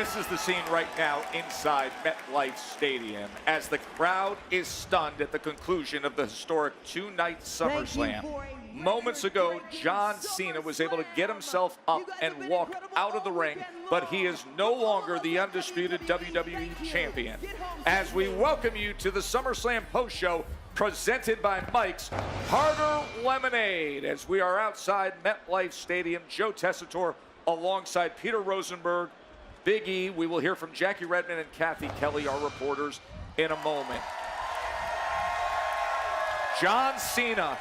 This is the scene right now inside MetLife Stadium as the crowd is stunned at the conclusion of the historic two-night SummerSlam. Moments ago, John Cena was able to get himself up and walk out of the ring, but he is no longer the undisputed WWE Champion. As we welcome you to the SummerSlam post-show presented by Mike's Harder Lemonade, as we are outside MetLife Stadium, Joe Tessitore alongside Peter Rosenberg, Big E. We will hear from Jackie Redmond and Kathy Kelly, our reporters, in a moment. John Cena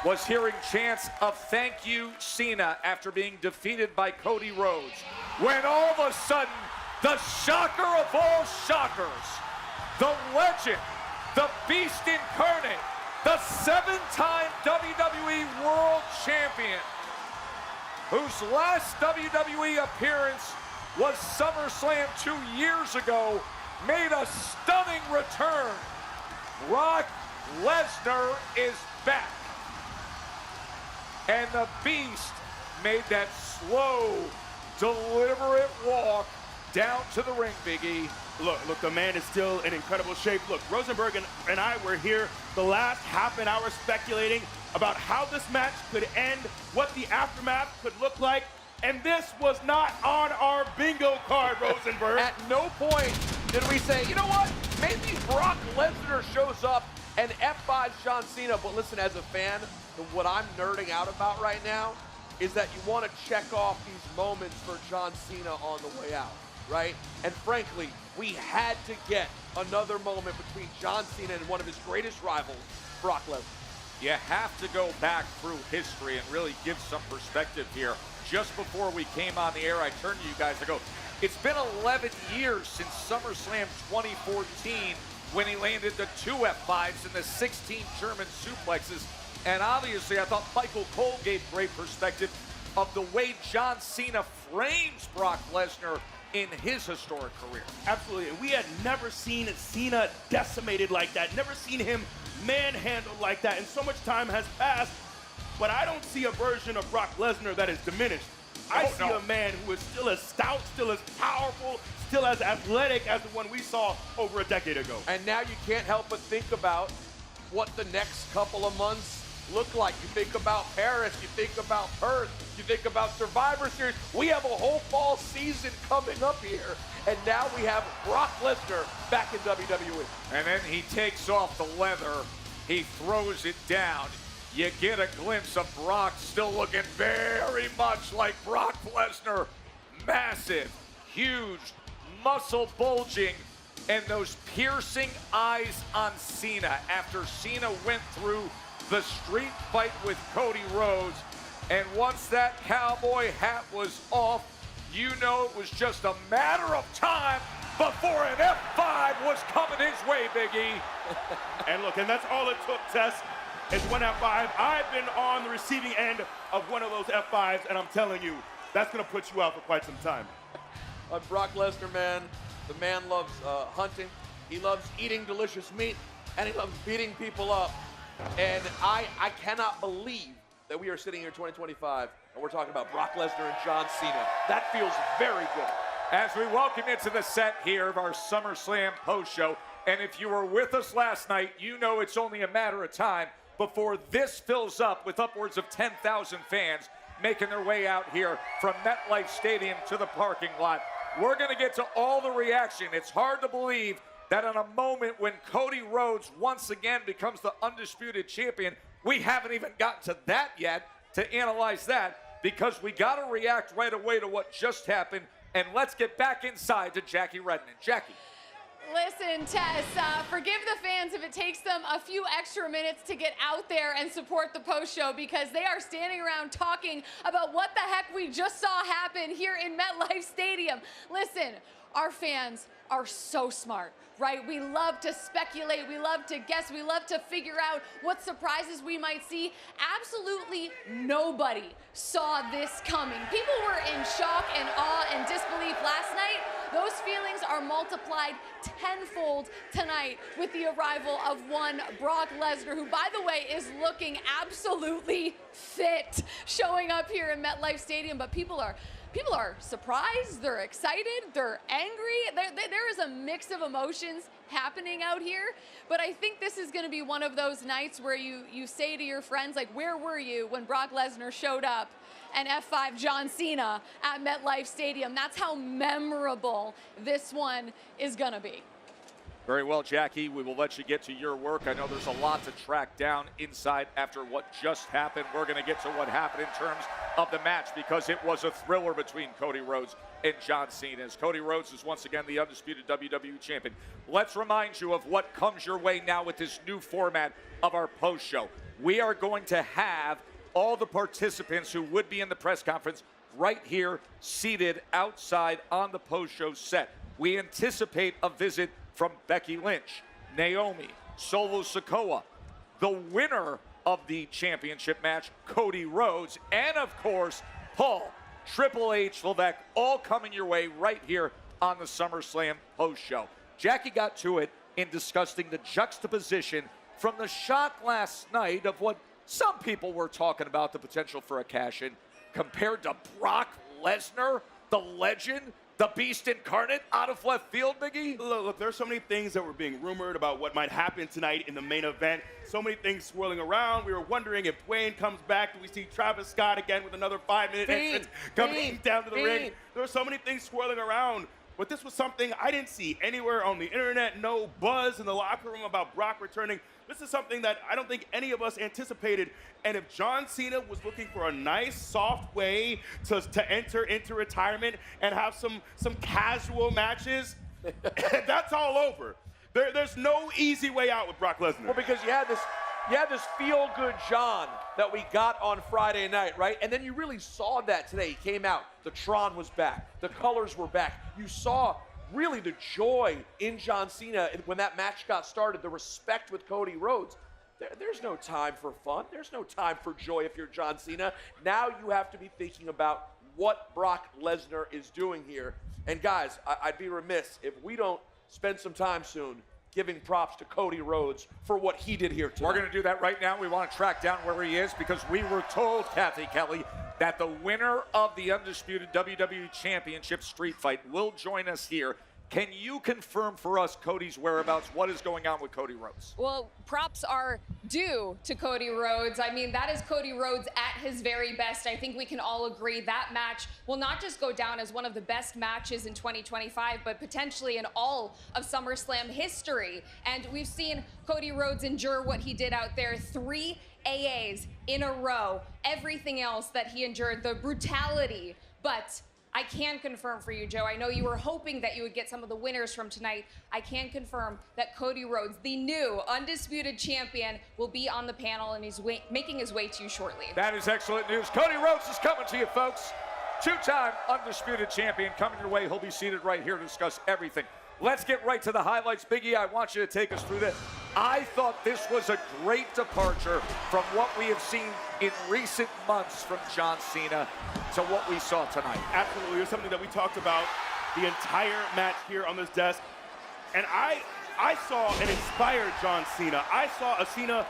was hearing chants of "Thank you, Cena," after being defeated by Cody Rhodes, when all of a sudden, the shocker of all shockers, the legend, the Beast incarnate, the seven-time WWE World Champion, whose last WWE appearance was SummerSlam 2 years ago, made a stunning return. Brock Lesnar is back. And the Beast made that slow, deliberate walk down to the ring, Big E. Look, the man is still in incredible shape. Look, Rosenberg and I were here the last half an hour speculating about how this match could end, what the aftermath could look like, and this was not on our bingo card, Rosenberg. At no point did we say, you know what, maybe Brock Lesnar shows up and F5's John Cena. But listen, as a fan, what I'm nerding out about right now is that you want to check off these moments for John Cena on the way out, right? And frankly, we had to get another moment between John Cena and one of his greatest rivals, Brock Lesnar. You have to go back through history and really give some perspective here. Just before we came on the air, I turned to you guys to go, it's been 11 years since SummerSlam 2014 when he landed the 2 F5s and the 16 German suplexes. And obviously, I thought Michael Cole gave great perspective of the way John Cena frames Brock Lesnar in his historic career. Absolutely, and we had never seen Cena decimated like that, never seen him manhandled like that, and so much time has passed, but I don't see a version of Brock Lesnar that is diminished. I see a man who is still as stout, still as powerful, still as athletic as the one we saw over a decade ago. And now you can't help but think about what the next couple of months look like. You think about Paris, you think about Perth, you think about Survivor Series. We have a whole fall season coming up here, and now we have Brock Lesnar back in WWE. And then he takes off the leather, he throws it down. You get a glimpse of Brock still looking very much like Brock Lesnar. Massive, huge, muscle bulging, and those piercing eyes on Cena after Cena went through the street fight with Cody Rhodes. And once that cowboy hat was off, you know it was just a matter of time before an F5 was coming his way, Big E. And look, and that's all it took, Tess, is one F5. I've been on the receiving end of one of those F5s, and I'm telling you, that's gonna put you out for quite some time. Brock Lesnar, man, the man loves hunting, he loves eating delicious meat, and he loves beating people up. And I cannot believe that we are sitting here in 2025 and we're talking about Brock Lesnar and John Cena. That feels very good. As we welcome you to the set here of our SummerSlam post-show, and if you were with us last night, you know it's only a matter of time before this fills up with upwards of 10,000 fans making their way out here from MetLife Stadium to the parking lot. We're going to get to all the reaction. It's hard to believe that in a moment when Cody Rhodes once again becomes the undisputed champion, we haven't even gotten to that yet to analyze that, because we got to react right away to what just happened. And let's get back inside to Jackie Redmond. Jackie. Listen, Tess, forgive the fans if it takes them a few extra minutes to get out there and support the post show, because they are standing around talking about what the heck we just saw happen here in MetLife Stadium. Listen, our fans are so smart, right? We love to speculate, we love to guess, we love to figure out what surprises we might see. Absolutely nobody saw this coming. People were in shock and awe and disbelief last night. Those feelings are multiplied tenfold tonight with the arrival of one Brock Lesnar, who, by the way, is looking absolutely fit, showing up here in MetLife Stadium. But people are people are surprised, they're excited, they're angry. There is a mix of emotions happening out here. But I think this is going to be one of those nights where you say to your friends, like, where were you when Brock Lesnar showed up and F5 John Cena at MetLife Stadium? That's how memorable this one is going to be. Very well, Jackie. We will let you get to your work. I know there's a lot to track down inside after what just happened. We're going to get to what happened in terms of the match because it was a thriller between Cody Rhodes and John Cena. As Cody Rhodes is once again the undisputed WWE champion. Let's remind you of what comes your way now with this new format of our post show. We are going to have all the participants who would be in the press conference right here seated outside on the post show set. We anticipate a visit from Becky Lynch, Naomi, Solo Sikoa, the winner of the championship match, Cody Rhodes, and of course, Paul Triple H Levesque, all coming your way right here on the SummerSlam post show. Jackie got to it in discussing the juxtaposition from the shock last night of what some people were talking about, the potential for a cash-in, compared to Brock Lesnar, the legend, the Beast incarnate, out of left field, Biggie? Look, there's so many things that were being rumored about what might happen tonight in the main event. So many things swirling around. We were wondering if Dwayne comes back. Do we see Travis Scott again with another 5-minute entrance coming down to the ring? There were so many things swirling around. But this was something I didn't see anywhere on the internet. No buzz in the locker room about Brock returning. This is something that I don't think any of us anticipated. And if John Cena was looking for a nice, soft way to enter into retirement and have some casual matches, that's all over. There's no easy way out with Brock Lesnar. Well, because you had this feel-good John that we got on Friday night, right? And then you really saw that today. He came out. The Tron was back. The colors were back. You saw really the joy in John Cena when that match got started, the respect with Cody Rhodes. There's no time for fun. There's no time for joy if you're John Cena. Now you have to be thinking about what Brock Lesnar is doing here. And guys, I'd be remiss if we don't spend some time soon giving props to Cody Rhodes for what he did here tonight. We're going to do that right now. We want to track down where he is because we were told, Kathy Kelly, that the winner of the undisputed WWE Championship street fight will join us here. Can you confirm for us Cody's whereabouts? What is going on with Cody Rhodes? Well, props are due to Cody Rhodes. I mean, that is Cody Rhodes at his very best. I think we can all agree that match will not just go down as one of the best matches in 2025, but potentially in all of SummerSlam history. And we've seen Cody Rhodes endure what he did out there, 3 AAs in a row, everything else that he endured, the brutality, but I can confirm for you, Joe. I know you were hoping that you would get some of the winners from tonight. I can confirm that Cody Rhodes, the new undisputed champion, will be on the panel and he's making his way to you shortly. That is excellent news. Cody Rhodes is coming to you, folks. 2-time undisputed champion coming your way. He'll be seated right here to discuss everything. Let's get right to the highlights. Biggie, I want you to take us through this. I thought this was a great departure from what we have seen in recent months from John Cena to what we saw tonight. Absolutely. It was something that we talked about the entire match here on this desk. And I saw an inspired John Cena. I saw a Cena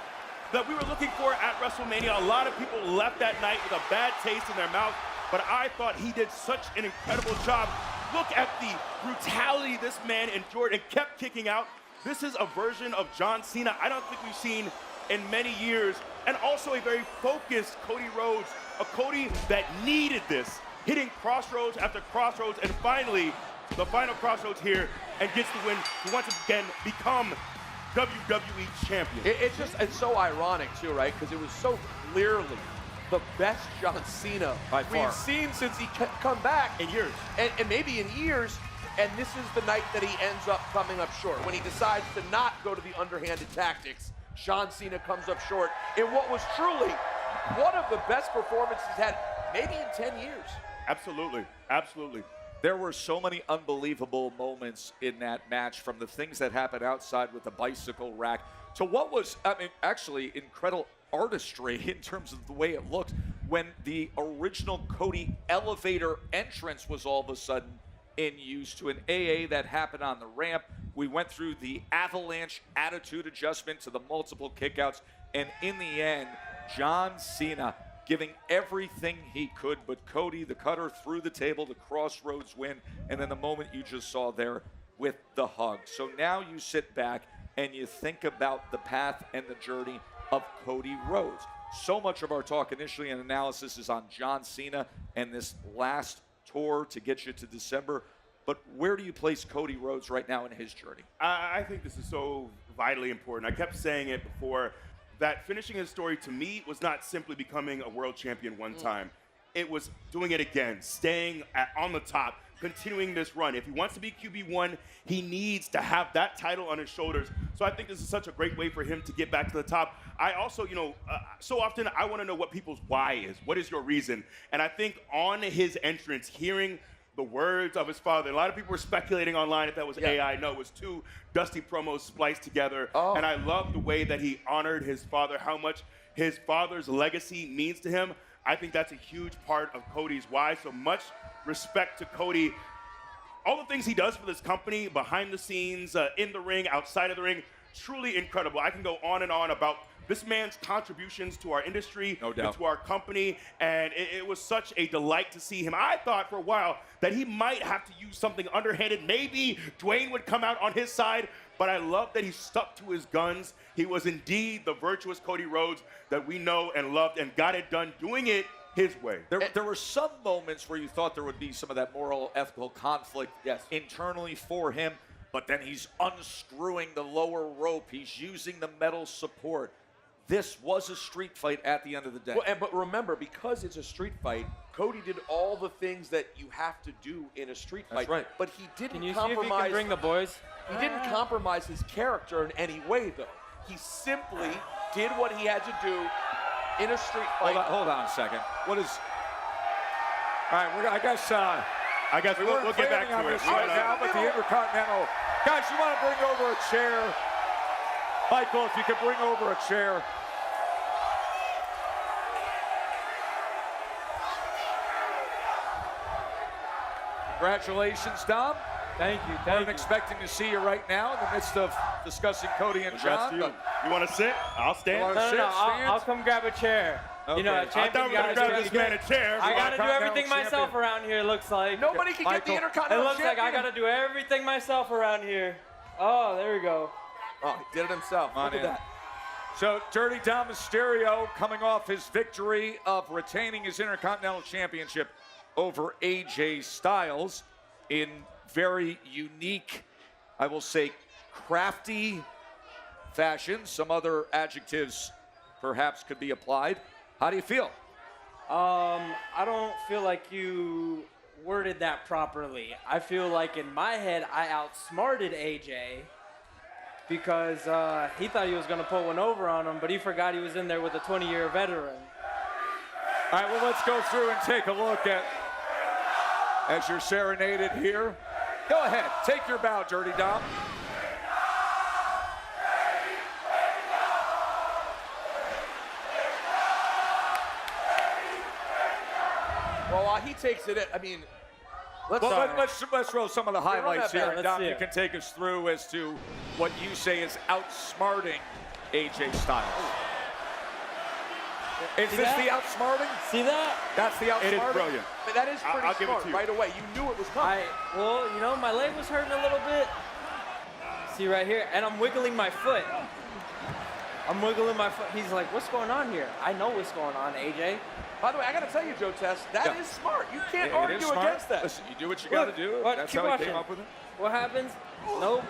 that we were looking for at WrestleMania. A lot of people left that night with a bad taste in their mouth, but I thought he did such an incredible job. Look at the brutality this man endured and kept kicking out. This is a version of John Cena I don't think we've seen in many years, and also a very focused Cody Rhodes, a Cody that needed this, hitting crossroads after crossroads, and finally, the final crossroads here, and gets the win to once again become WWE champion. It's so ironic too, right? Because it was so clearly the best John Cena we've seen since he come back in years, and maybe in years. And this is the night that he ends up coming up short when he decides to not go to the underhanded tactics. John Cena comes up short in what was truly one of the best performances he's had maybe in 10 years. Absolutely, absolutely. There were so many unbelievable moments in that match, from the things that happened outside with the bicycle rack to what was, I mean, actually incredible artistry in terms of the way it looked when the original Cody elevator entrance was all of a sudden in use, to an AA that happened on the ramp. We went through the avalanche attitude adjustment to the multiple kickouts, and in the end, John Cena giving everything he could, but Cody, the cutter, through the table, the Crossroads win, and then the moment you just saw there with the hug. So now you sit back and you think about the path and the journey of Cody Rhodes. So much of our talk initially and analysis is on John Cena and this last tour to get you to December. But where do you place Cody Rhodes right now in his journey? I think this is so vitally important. I kept saying it before, that finishing his story to me was not simply becoming a world champion one time. It was doing it again, staying on the top, continuing this run. If he wants to be QB1, he needs to have that title on his shoulders. So I think this is such a great way for him to get back to the top. I also, so often I want to know what people's why is. What is your reason? And I think on his entrance, hearing the words of his father. A lot of people were speculating online if that was AI. No, it was two Dusty promos spliced together. And I love the way that he honored his father, how much his father's legacy means to him. I think that's a huge part of Cody's why. So much respect to Cody. All the things he does for this company, behind the scenes, in the ring, outside of the ring, truly incredible. I can go on and on about this man's contributions to our industry, no doubt, and to our company, and it was such a delight to see him. I thought for a while that he might have to use something underhanded. Maybe Dwayne would come out on his side, but I love that he stuck to his guns. He was indeed the virtuous Cody Rhodes that we know and loved, and got it done doing it his way. There were some moments where you thought there would be some of that moral, ethical conflict internally for him, but then he's unscrewing the lower rope. He's using the metal support. This was a street fight at the end of the day. Well, but remember, because it's a street fight, Cody did all the things that you have to do in a street fight. That's right. But he didn't Can you compromise. see if you can bring the boys? He didn't compromise his character in any way, though. He simply did what he had to do in a street fight. Hold on a second. What is? All right, I guess we'll get back to it right now. But the Intercontinental guys, you want to bring over a chair? Michael, if you could bring over a chair. Congratulations, Dom. Thank you. I'm expecting to see you right now in the midst of discussing Cody and John. You want to sit? I'll stand. No, I'll come grab a chair. Okay. You know, I thought we were going to grab this man a chair. I got to do everything Intercontinental myself champion. around here, it looks like. Nobody can get the Michael. It Intercontinental looks like champion. I got to do everything myself around here. Oh, there we go. Oh, he did it himself. Come on Look at in. that. So, Dirty Dom Mysterio coming off his victory of retaining his Intercontinental Championship over AJ Styles in very unique, I will say, crafty fashion. Some other adjectives perhaps could be applied. How do you feel? I don't feel like you worded that properly. I feel like in my head, I outsmarted AJ because he thought he was going to put one over on him, but he forgot he was in there with a 20-year veteran. All right, well, let's go through and take a look at, as you're serenaded here. Go ahead, take your bow, Dirty Dom. Well, while he takes it in, I mean, let's roll some of the highlights that here. back. And Let's Dom, see you it. can take us through as to what you say is outsmarting AJ Styles. Is See this that? the outsmarting? See that? That's the outsmarting? It is brilliant. But that is pretty I'll give it smart. to you. Right away, you knew it was coming. Well, you know, my leg was hurting a little bit. See right here, and I'm wiggling my foot. I'm wiggling my foot. He's like, what's going on here? I know what's going on, AJ. By the way, I got to tell you, Joe Tess, that is smart. You can't It argue is smart. against that. Listen, you do what you got to Look, do. what? That's Keep how watching. he came up with it. What happens? Nope.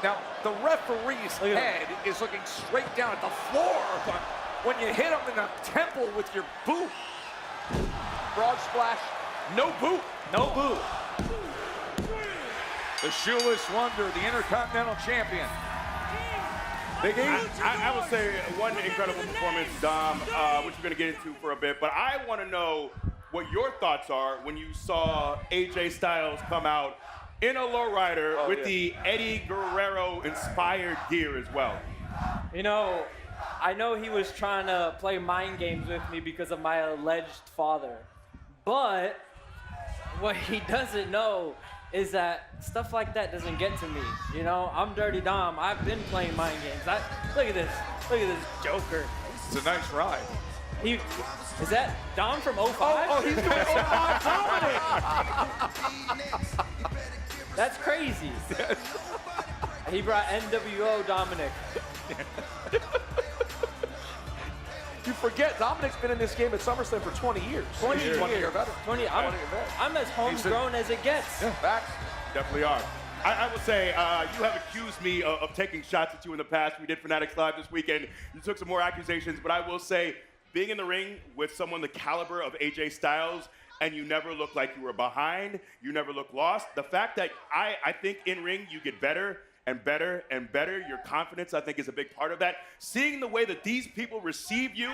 Now, the referee's Look at head is looking straight down at the floor when you hit him in the temple with your boot. Frog splash, no boot. No boot. The shoeless wonder, the Intercontinental Champion. Big E. I would say one incredible performance, Dom, which we're going to get into for a bit. But I want to know what your thoughts are when you saw AJ Styles come out in a lowrider with the Eddie Guerrero-inspired gear as well. You know, I know he was trying to play mind games with me because of my alleged father. But what he doesn't know is that stuff like that doesn't get to me. You know, I'm Dirty Dom. I've been playing mind games. Look at this. Look at this joker. It's a nice ride. Is that Dom from 05? Oh, he's doing Dominic. That's crazy. He brought NWO Dominic. You forget, Dominic's been in this game at SummerSlam for 20 years. 20 years. 20-year veteran. 20. I'm as homegrown as it gets. Facts. Definitely are. I will say, you have accused me of taking shots at you in the past. We did Fanatics Live this weekend. You took some more accusations, but I will say, being in the ring with someone the caliber of AJ Styles, and you never look like you were behind, you never look lost. The fact that I think in ring you get better and better and better. Your confidence, I think, is a big part of that. Seeing the way that these people receive you,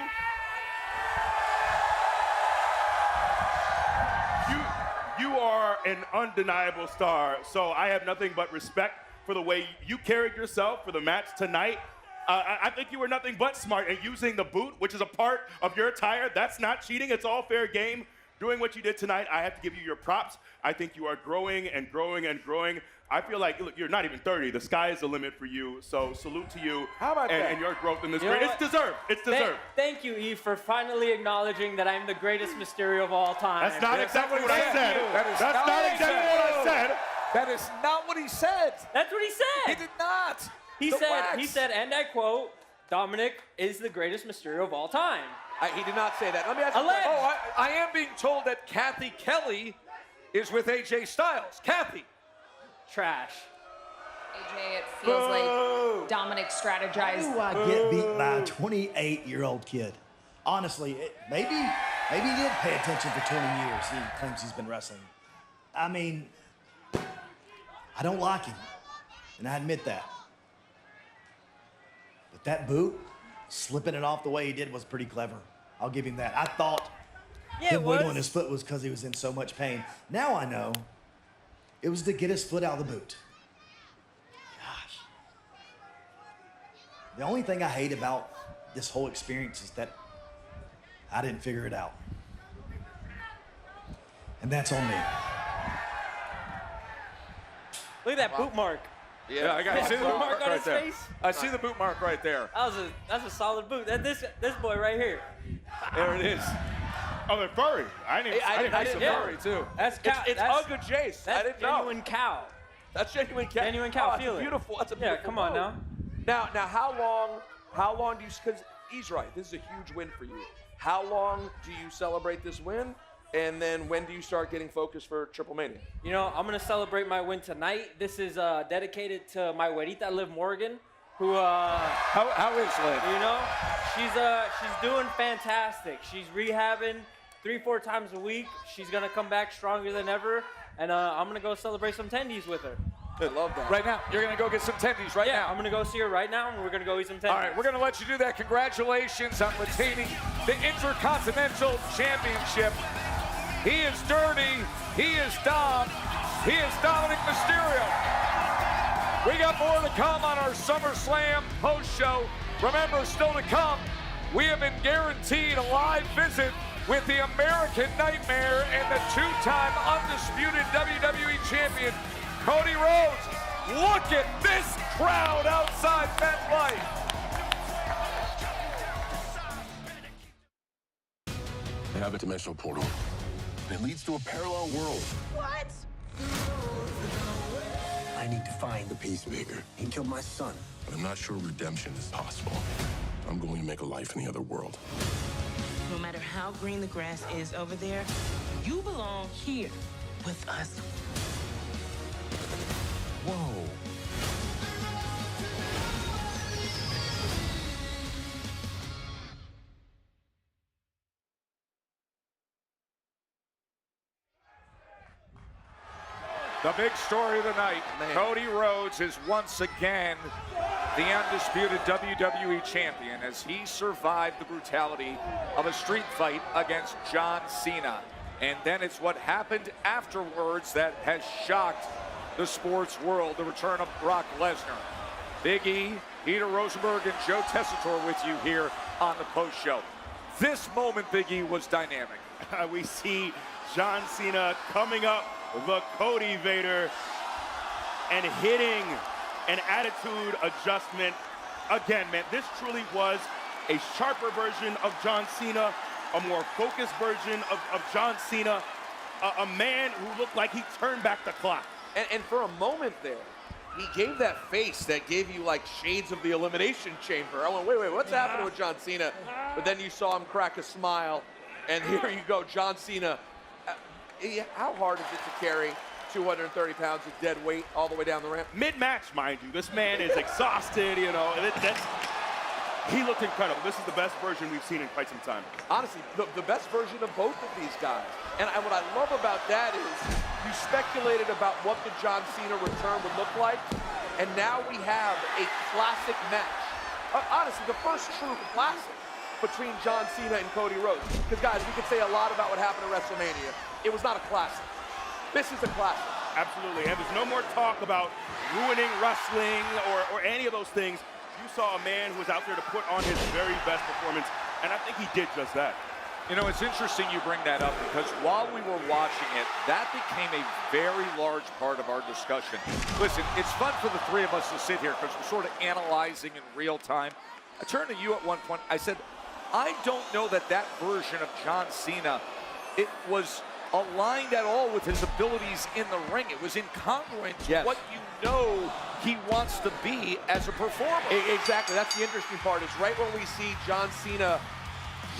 you are an undeniable star. So I have nothing but respect for the way you carried yourself for the match tonight. I think you were nothing but smart in using the boot, which is a part of your attire. That's not cheating. It's all fair game. Doing what you did tonight, I have to give you your props. I think you are growing and growing and growing. I feel like, look, you're not even 30. The sky is the limit for you. So salute to you. How about that? And your growth in this You know ring. what? It's deserved. It's deserved. Thank you, Eve, for finally acknowledging that I'm the greatest Mysterio of all time. That's not exactly what I Thank said. you. That is That's not not exactly what I said. That is not what he said. That's what he said. He did not. He The said, wax. and I quote, Dominic is the greatest Mysterio of all time. He did not say that. Let me ask you a Alleged. question. Oh, I am being told that Kathy Kelly is with AJ Styles. Kathy. Trash. AJ, it feels like Dominic strategized. Who I get beat by a 28-year-old kid? Honestly, maybe he did pay attention for 20 years. He claims he's been wrestling. I mean, I don't like him, and I admit that. But that boot, slipping it off the way he did was pretty clever. I'll give him that. I thought Yeah, it him wiggling was. his foot was because he was in so much pain. Now I know it was to get his foot out of the boot. Gosh. The only thing I hate about this whole experience is that I didn't figure it out. And that's on me. Look at that boot mark. Yeah, I see the boot mark on right his there. face? I see the boot mark right there. That's a solid boot. This boy right here. There it is. Oh, they're furry. I didn't didn't Yeah. Furry, too. That's cow. It's that's, Uga Jace. I that's didn't know. genuine cow. That's genuine cow. Genuine cow, that's feel it. beautiful. That's a Yeah, beautiful come on boat. now. Now, how long do you? Because he's right. This is a huge win for you. How long do you celebrate this win? And then when do you start getting focused for Triple Mania? You know, I'm gonna celebrate my win tonight. This is dedicated to my güerita Liv Morgan, who How is Liv? you know, she's doing fantastic. She's rehabbing 3-4 times a week. She's gonna come back stronger than ever, and I'm gonna go celebrate some tendies with her. I love that. Right now, you're going to go get some tendies right Yeah, now. I'm gonna go see her right now, and we're gonna go eat some tendies. All right, we're going to let you do that. Congratulations on retaining the Intercontinental Championship. He is dirty. He is Dom. He is Dominic Mysterio. We got more to come on our SummerSlam post-show. Remember, still to come, we have been guaranteed a live visit with the American Nightmare and the two-time undisputed WWE Champion, Cody Rhodes. Look at this crowd outside MetLife. I have a dimensional portal. And it leads to a parallel world. What? I need to find the Peacemaker. He killed my son. But I'm not sure redemption is possible. I'm going to make a life in the other world. No matter how green the grass is over there, you belong here with us. Whoa. The big story of the night, Cody Rhodes is once again the undisputed WWE champion as he survived the brutality of a street fight against John Cena. And then it's what happened afterwards that has shocked the sports world, the return of Brock Lesnar. Big E, Peter Rosenberg, and Joe Tessitore with you here on the post show. This moment, Big E, was dynamic. We see John Cena coming up the Cody Vader and hitting an attitude adjustment. Again, man, this truly was a sharper version of John Cena, a more focused version of John Cena, a man who looked like he turned back the clock. And for a moment there, he gave that face that gave you like shades of the Elimination Chamber. I went, wait, what's happening with John Cena? But then you saw him crack a smile, and here you go, John Cena. How hard is it to carry 230 pounds of dead weight all the way down the ramp? Mid-match, mind you. This man is exhausted, you know. He looked incredible. This is the best version we've seen in quite some time. Honestly, the best version of both of these guys. And what I love about that is you speculated about what the John Cena return would look like, and now we have a classic match. Honestly, the first true classic between John Cena and Cody Rhodes. Because, guys, we could say a lot about what happened at WrestleMania. It was not a classic. This is a classic. Absolutely, and there's no more talk about ruining wrestling or any of those things. You saw a man who was out there to put on his very best performance, and I think he did just that. You know, it's interesting you bring that up because while we were watching it, that became a very large part of our discussion. Listen, it's fun for the three of us to sit here because we're sort of analyzing in real time. I turned to you at one point. I said, I don't know that version of John Cena, it was aligned at all with his abilities in the ring. It was incongruent to what you know he wants to be as a performer. Exactly, that's the interesting part, is right when we see John Cena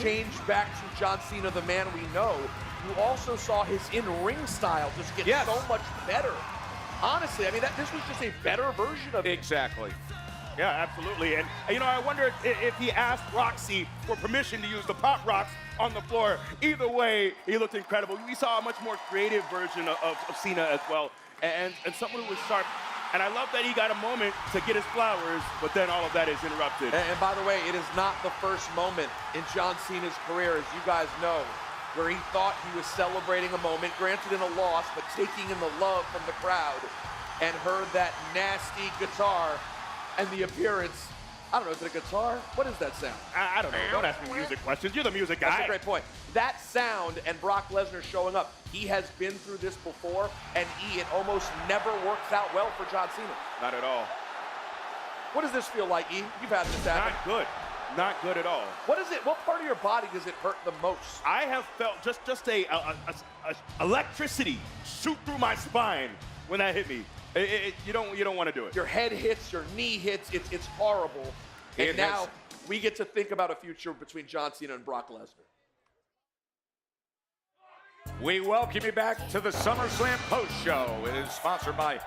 change back to John Cena, the man we know, you also saw his in-ring style just get so much better. Honestly, I mean, this was just a better version of it. Exactly. Yeah, absolutely. And, you know, I wonder if he asked Roxy for permission to use the Pop Rocks on the floor. Either way, he looked incredible. We saw a much more creative version of Cena as well, and someone who was sharp. And I love that he got a moment to get his flowers, but then all of that is interrupted. And by the way, it is not the first moment in John Cena's career, as you guys know, where he thought he was celebrating a moment, granted in a loss, but taking in the love from the crowd, and heard that nasty guitar and the appearance. I don't know, is it a guitar? What is that sound? I don't know. Don't ask me music questions. You're the music guy. That's a great point. That sound and Brock Lesnar showing up, he has been through this before, and it almost never works out well for John Cena. Not at all. What does this feel like, E? You've had this happen. Not good. Not good at all. What part of your body does it hurt the most? I have felt just a electricity shoot through my spine when that hit me. You don't want to do it. Your head hits, your knee hits. It's horrible. And now we get to think about a future between John Cena and Brock Lesnar. We welcome you back to the SummerSlam Post Show. It is sponsored by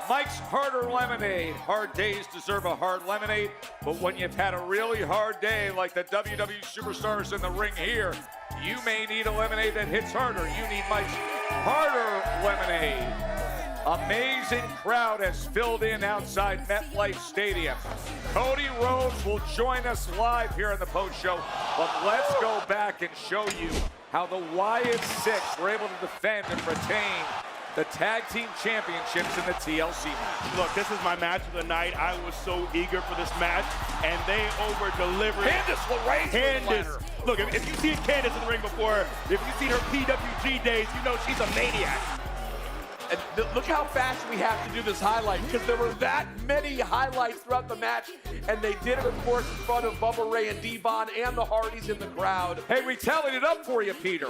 Mike's Harder Lemonade. Hard days deserve a hard lemonade, but when you've had a really hard day like the WWE superstars in the ring here, you may need a lemonade that hits harder. You need Mike's Harder Lemonade. Amazing crowd has filled in outside MetLife Stadium. Cody Rhodes will join us live here in the post show, but let's go back and show you how the Wyatt Six were able to defend and retain the tag team championships in the TLC match. Look, this is my match of the night. I was so eager for this match, and they over-delivered. Candice LeRae. Look, if you've seen Candice in the ring before, if you've seen her PWG days, you know she's a maniac. And look how fast we have to do this highlight, because there were that many highlights throughout the match, and they did it, of course, in front of Bubba Ray and Devon and the Hardys in the crowd. Hey, we tallied it up for you, Peter.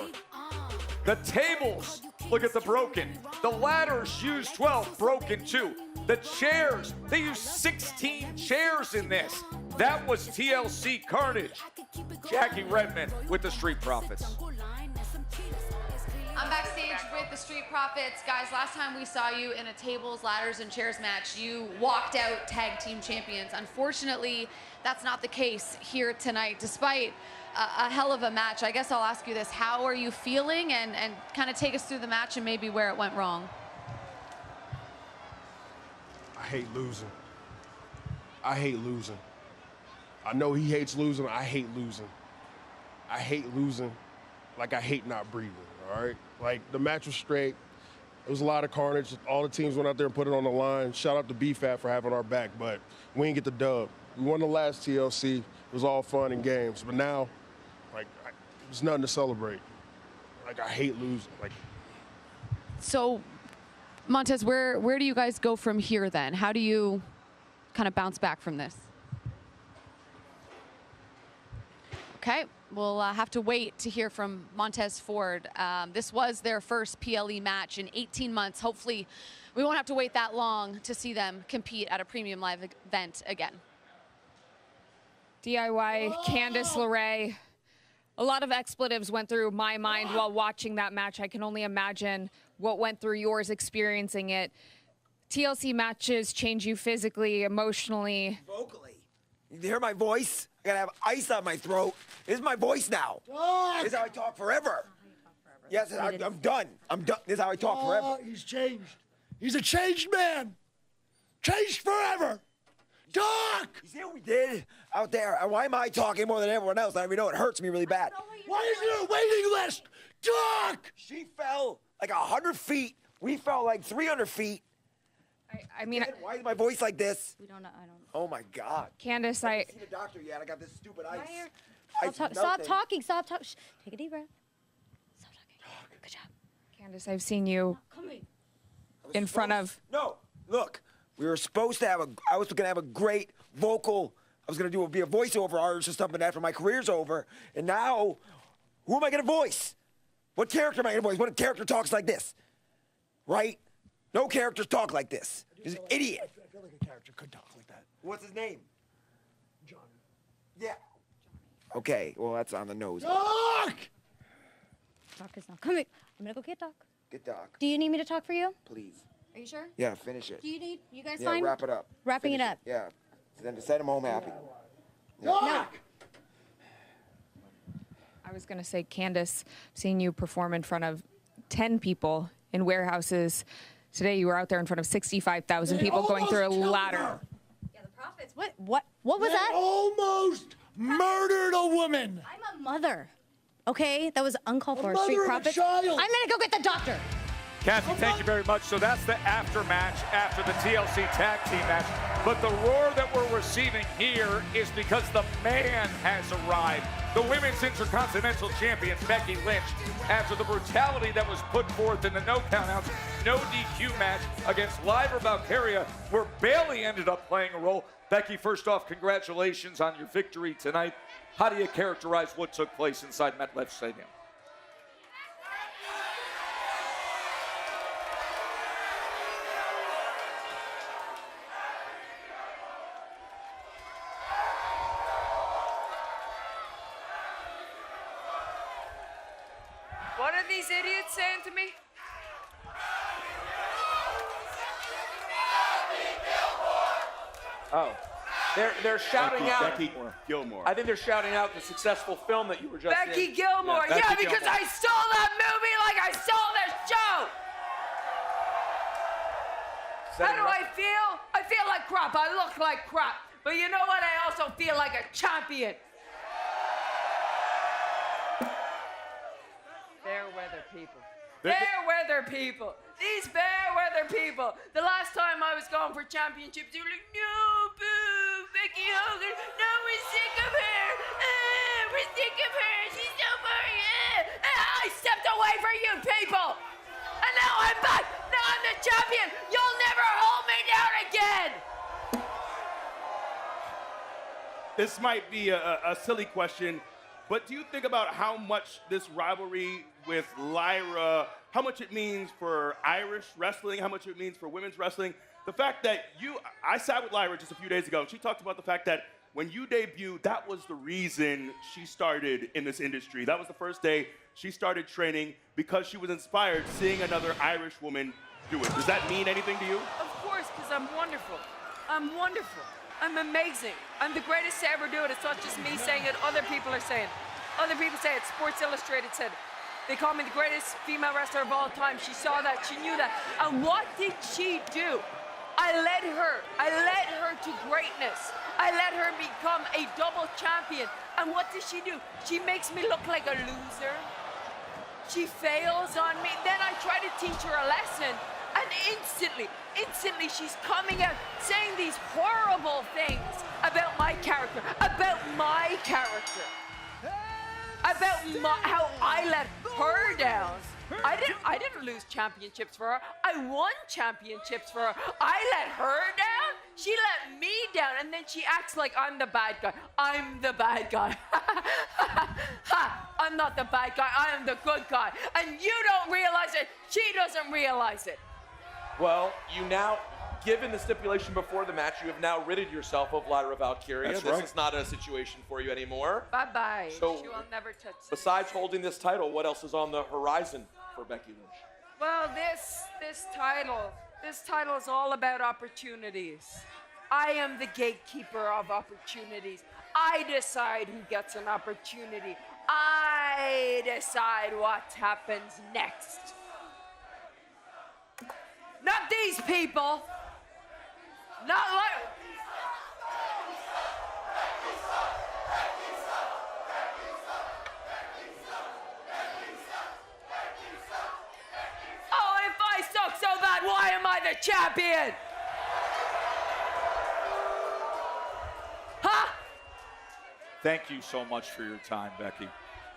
The tables, look at the broken. The ladders used 12, broken too. The chairs, they used 16 chairs in this. That was TLC Carnage. Jackie Redmond with the Street Profits. I'm backstage with the Street Profits. Guys, last time we saw you in a tables, ladders, and chairs match, you walked out tag team champions. Unfortunately, that's not the case here tonight, despite a hell of a match. I guess I'll ask you this. How are you feeling? And kind of take us through the match and maybe where it went wrong. I hate losing. I hate losing. I know he hates losing. I hate losing. I hate losing like I hate not breathing. All right, like the match was straight. It was a lot of carnage. All the teams went out there and put it on the line. Shout out to BFAT for having our back, but we didn't get the dub. We won the last TLC. It was all fun and games, but now, like, there's nothing to celebrate. Like, I hate losing. Like, so, Montez, where do you guys go from here then? How do you kind of bounce back from this? Okay, we'll have to wait to hear from Montez Ford. This was their first PLE match in 18 months. Hopefully, we won't have to wait that long to see them compete at a premium live event again. DIY, Candice LeRae. A lot of expletives went through my mind while watching that match. I can only imagine what went through yours experiencing it. TLC matches change you physically, emotionally. Vocally. You hear my voice? I gotta have ice on my throat. This is my voice now. This is how I talk forever. Yes, I'm done. I'm done. This is how I talk forever. He's changed. He's a changed man. Changed forever. Talk! You see what we did out there? Why am I talking more than everyone else? I already know it hurts me really bad. Why is there a waiting list? Talk! She fell like 100 feet. We fell like 300 feet. I mean, Why is my voice like this? we don't know. I don't. Oh my God. Candice, I haven't seen a doctor yet. I got this stupid ice. Stop talking. Stop talking. Take a deep breath. Stop talking. Good job. Candice, I've seen you in front of. No, look. We were supposed to have I was gonna have a great vocal. I was gonna be a voiceover artist or something after my career's over. And now, who am I gonna voice? What character am I gonna voice? What character talks like this? Right? No characters talk like this. He's an idiot. I feel like a character could talk like that. What's his name? Johnny. Yeah. Okay, well, that's on the nose. Talk! Doc is not coming. I'm gonna go get Doc. Get Doc, Do you need me to talk for you? please. Are you sure? Yeah, finish it. Do you need? You guys Yeah, fine? wrap it up. Wrapping Finish it up. Yeah. Then send him home happy. Talk! I was going to say, Candice, seeing you perform in front of 10 people in warehouses. Today you were out there in front of 65,000 people going through a ladder. Yeah, the profits. What was They that? almost murdered a woman. I'm a mother. Okay, that was uncalled for. mother Street of a profits. child. I'm gonna go get the doctor. Kathy, thank you very much. So that's the aftermatch after the TLC tag team match. But the roar that we're receiving here is because the man has arrived. The Women's Intercontinental Champion, Becky Lynch, after the brutality that was put forth in the no countouts, no DQ match against Lyra Valkyria, where Bayley ended up playing a role. Becky, first off, congratulations on your victory tonight. How do you characterize what took place inside MetLife Stadium? What are these idiots saying to me? Oh. They're shouting out. Becky Gilmore. I think they're shouting out the successful film that you were just Becky in. Gilmore. Yeah, Yeah, Becky because Gilmore. I stole that movie like I stole this show. Set How it do up. I feel? I feel like crap. I look like crap. But you know what? I also feel like a champion. Fair weather people. Fair weather people. These fair weather people. The last time I was going for championships, you were like, no, boo, Becky Hogan. No, we're sick of her. We're sick of her. She's so boring. I stepped away for you people. And now I'm back. Now I'm the champion. You'll never hold me down again. This might be a silly question, but do you think about how much this rivalry with Lyra, how much it means for Irish wrestling, how much it means for women's wrestling? The fact that I sat with Lyra just a few days ago, and she talked about the fact that when you debuted, that was the reason she started in this industry. That was the first day she started training because she was inspired seeing another Irish woman do it. Does that mean anything to you? Of course, because I'm wonderful. I'm wonderful. I'm amazing. I'm the greatest to ever do it. It's not just me saying it. Other people are saying it. Other people say it. Sports Illustrated said it. They call me the greatest female wrestler of all time. She saw that. She knew that. And what did she do? I led her to greatness. I let her become a double champion. And what does she do? She makes me look like a loser. She fails on me. Then I try to teach her a lesson. And instantly she's coming out saying these horrible things about my character, about how I let her down. I didn't lose championships for her. I won championships for her. I let her down? She let me down, and then she acts like I'm the bad guy. I'm the bad guy. I'm not the bad guy. I am the good guy. And you don't realize it. She doesn't realize it. Well, you now, given the stipulation before the match, you have now ridded yourself of Lyra Valkyria. That's this right. is not a situation for you anymore. Bye-bye. So, She will never touch me. Besides holding this title, what else is on the horizon for Becky Lynch? Well, this title is all about opportunities. I am the gatekeeper of opportunities. I decide who gets an opportunity. I decide what happens next. Not these people. Not like. Oh, if I suck so bad, why am I the champion? Huh? Thank you so much for your time, Becky.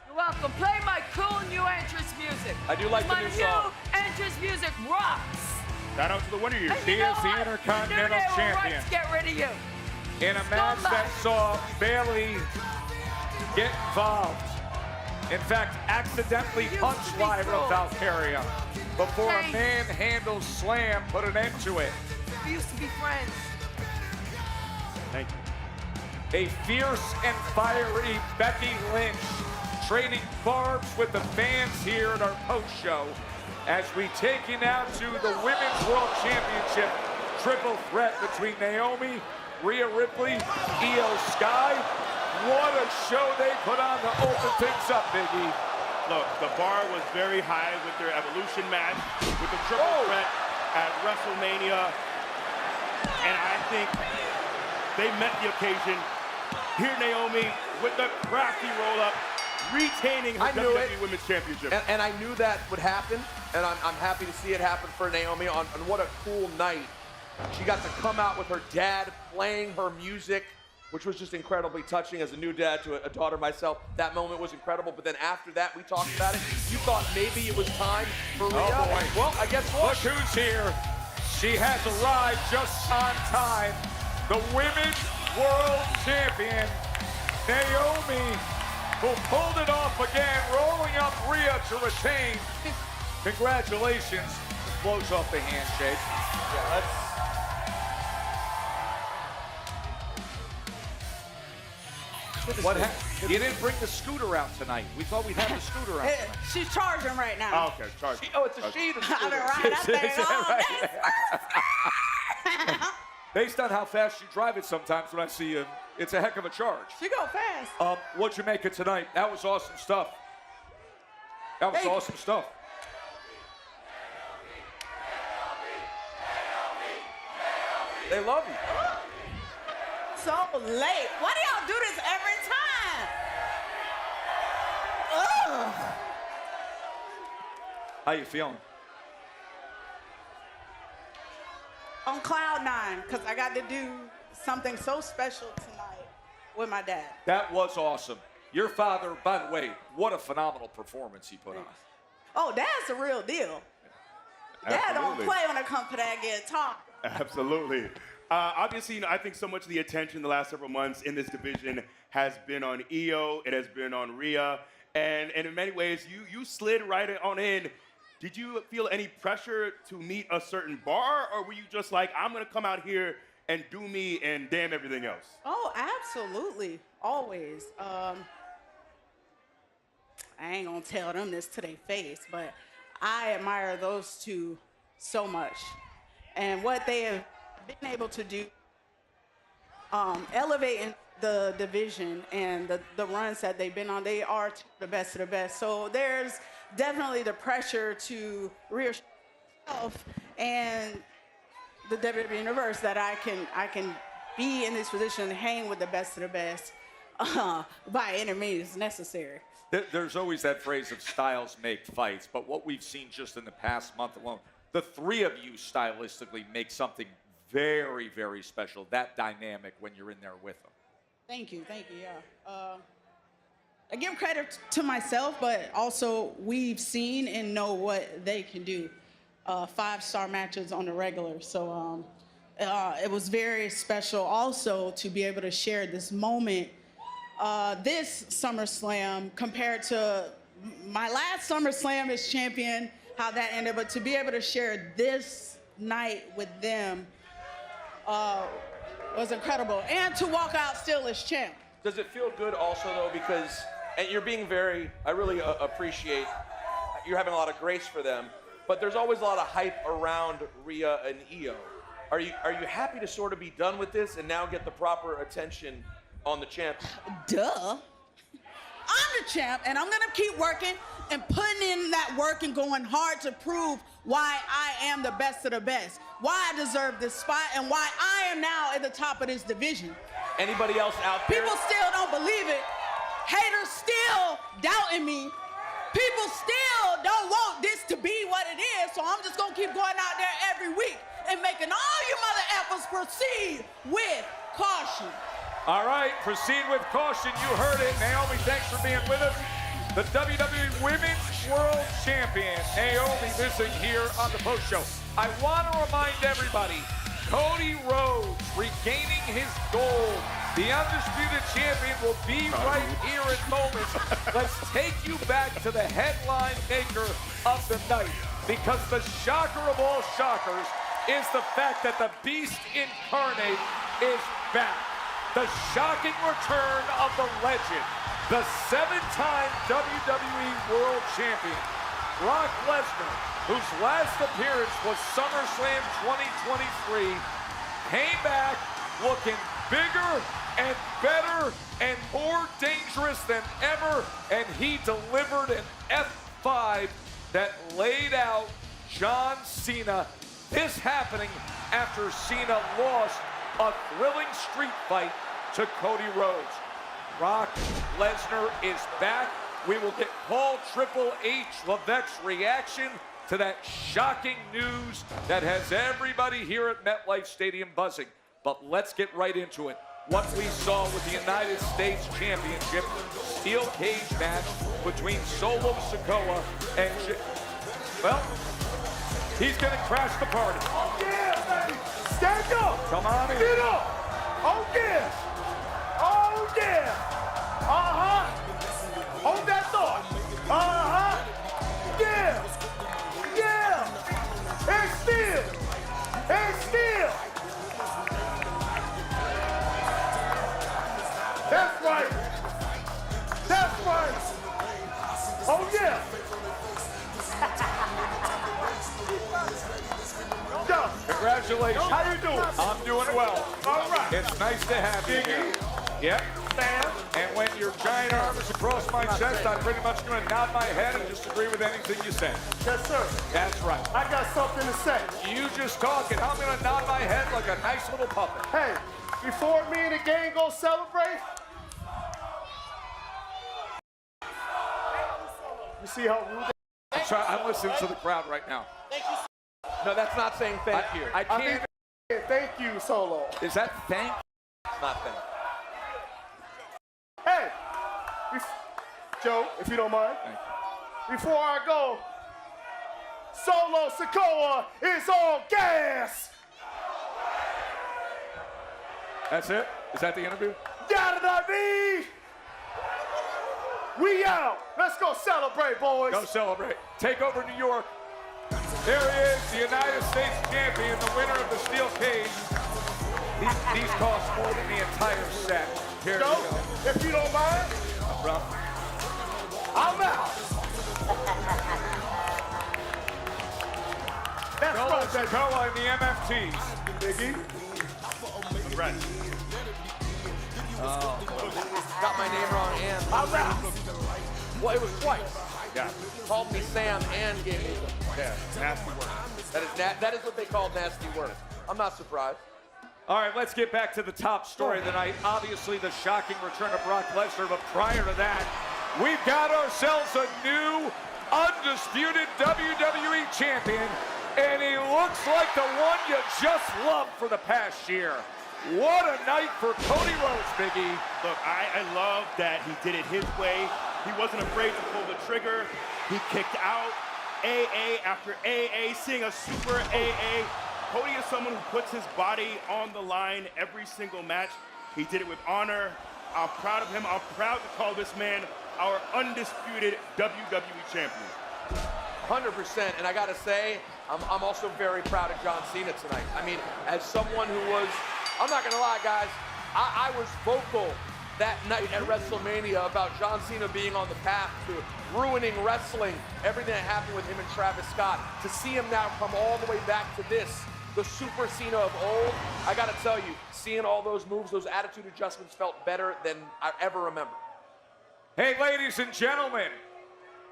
You're welcome. Play my cool new entrance music. I do like the my new song. entrance music rocks. Shout out to the winner here. And She you know is the what? Intercontinental You knew they were Champion. right to get rid of you. In a match that saw Bayley get involved. In fact, accidentally punched Lyra Valkyria before a manhandle slam put an end to it. We used to be friends. Thank you. A fierce and fiery Becky Lynch trading barbs with the fans here at our post show as we take you now to the Women's World Championship triple threat between Naomi, Rhea Ripley, Io Sky. What a show they put on to open things up, Biggie. Look, the bar was very high with their Evolution match, with the triple threat at WrestleMania. And I think they met the occasion. Here Naomi with the crafty roll-up, retaining her WWE Women's Championship. And I knew that would happen, and I'm happy to see it happen for Naomi on what a cool night. She got to come out with her dad playing her music, which was just incredibly touching as a new dad to a daughter myself. That moment was incredible, but then after that, we talked about it. You thought maybe it was time for Rhea. Oh, boy. Well, I guess what? Look who's here. She has arrived just on time. The Women's World Champion, Naomi, who pulled it off again, rolling up Rhea to retain. Congratulations. Blows off the handshake. Yeah, What happened? You didn't bring the scooter out tonight. We thought we'd have the scooter out tonight. She's charging right now. Oh, okay, charge. it's a she. I've been riding that thing all day. Based on how fast you drive it sometimes when I see you, it's a heck of a charge. She go fast. What'd you make it tonight? That was awesome stuff. That was awesome stuff. They love you. So late. Why do y'all do this every time? Ugh. How you feeling? On cloud nine, because I got to do something so special tonight with my dad. That was awesome. Your father, by the way, what a phenomenal performance he put on. Oh, Dad's the real deal. Dad don't Absolutely. play when it comes to that guitar. Absolutely. Obviously, you know, I think so much of the attention the last several months in this division has been on Io, it has been on Rhea, and in many ways, you slid right on in. Did you feel any pressure to meet a certain bar, or were you just like, I'm gonna come out here and do me and damn everything else? Oh, absolutely. Always. I ain't gonna tell them this to their face, but I admire those two so much. And what they have been able to do, elevating the division and the runs that they've been on, they are the best of the best. So there's definitely the pressure to reassure myself and the WWE Universe that I can be in this position and hang with the best of the best by any means necessary. There's always that phrase of styles make fights, but what we've seen just in the past month alone, the three of you stylistically make something very, very special, that dynamic when you're in there with them. Thank you, yeah. I give credit to myself, but also we've seen and know what they can do. 5-star matches on the regular, so it was very special also to be able to share this moment, this SummerSlam compared to my last SummerSlam as champion, how that ended, but to be able to share this night with them was incredible. And to walk out still as champ. Does it feel good also, though, because, and you're being very, I really appreciate, you're having a lot of grace for them, but there's always a lot of hype around Rhea and Io. Are you happy to sort of be done with this and now get the proper attention on the champ? Duh. I'm the champ, and I'm gonna keep working and putting in that work and going hard to prove why I am the best of the best, why I deserve this spot, and why I am now at the top of this division. Anybody else out there? People still don't believe it. Haters still doubting me. People still don't want this to be what it is, so I'm just gonna keep going out there every week and making all you mother effers proceed with caution. All right, proceed with caution. You heard it. Naomi, thanks for being with us. The WWE Women's World Champion, Naomi, visiting here on the post show. I want to remind everybody, Cody Rhodes regaining his gold. The undisputed champion will be right here in moments. Let's take you back to the headline maker of the night, because the shocker of all shockers is the fact that the Beast Incarnate is back. The shocking return of the legend, the 7-time WWE World Champion, Brock Lesnar, whose last appearance was SummerSlam 2023, came back looking bigger and better and more dangerous than ever, and he delivered an F5 that laid out John Cena. This happening after Cena lost a thrilling street fight to Cody Rhodes. Brock Lesnar is back. We will get Paul Triple H Levesque's reaction to that shocking news that has everybody here at MetLife Stadium buzzing. But let's get right into it. What we saw with the United States Championship steel cage match between Solo Sikoa and well, he's gonna crash the party. Oh yeah, baby! Stand up! Come on in. Get up! Oh yeah! Oh yeah! Uh-huh! Hold that thought! Uh-huh! Yeah! Yeah! And still! And still! That's right! That's right! Oh yeah! Congratulations. How you doing? I'm doing well. All right. It's nice to have you here. Yep. Sam. And when your giant arm is across my chest, I'm pretty much going to nod my head and just agree with anything you say. Yes, sir. That's right. I got something to say. You just talk, and I'm going to nod my head like a nice little puppet. Hey, before me and the gang go celebrate, you see how rude I'm listening to the crowd right now. No, that's not saying thank you. I can't. Thank you, Solo. Is that thank? It's not thank. Hey, Joe, if you don't mind, before I go, Solo Sikoa is on gas. That's it? Is that the interview? Yada-da-dee! We out. Let's go celebrate, boys. Go celebrate. Take over New York. There he is, the United States champion, the winner of the steel cage. These cost more than the entire set. Here Joe, we go. if you don't mind, I'm out. That's Solo right, baby. Sikoa and the MFTs. Biggie. Right. Got my name wrong and I'm out. well, it was twice. Yeah. Called me Sam and gave me Nasty work. that is what they call nasty work. I'm not surprised. All right, let's get back to the top story of the night. Obviously, the shocking return of Brock Lesnar, but prior to that, we've got ourselves a new, undisputed WWE champion, and he looks like the one you just loved for the past year. What a night for Cody Rhodes, Biggie. Look, I love that he did it his way. He wasn't afraid to pull the trigger. He kicked out AA after AA, seeing a super AA Cody is someone who puts his body on the line every single match. He did it with honor. I'm proud of him. I'm proud to call this man our undisputed WWE champion. 100%, and I gotta say, I'm also very proud of John Cena tonight. I mean, as someone who was, I'm not gonna lie, guys, I was vocal that night at WrestleMania about John Cena being on the path to ruining wrestling, everything that happened with him and Travis Scott. To see him now come all the way back to this, the Super Cena of old, I gotta tell you, seeing all those moves, those attitude adjustments felt better than I ever remember. Hey, ladies and gentlemen,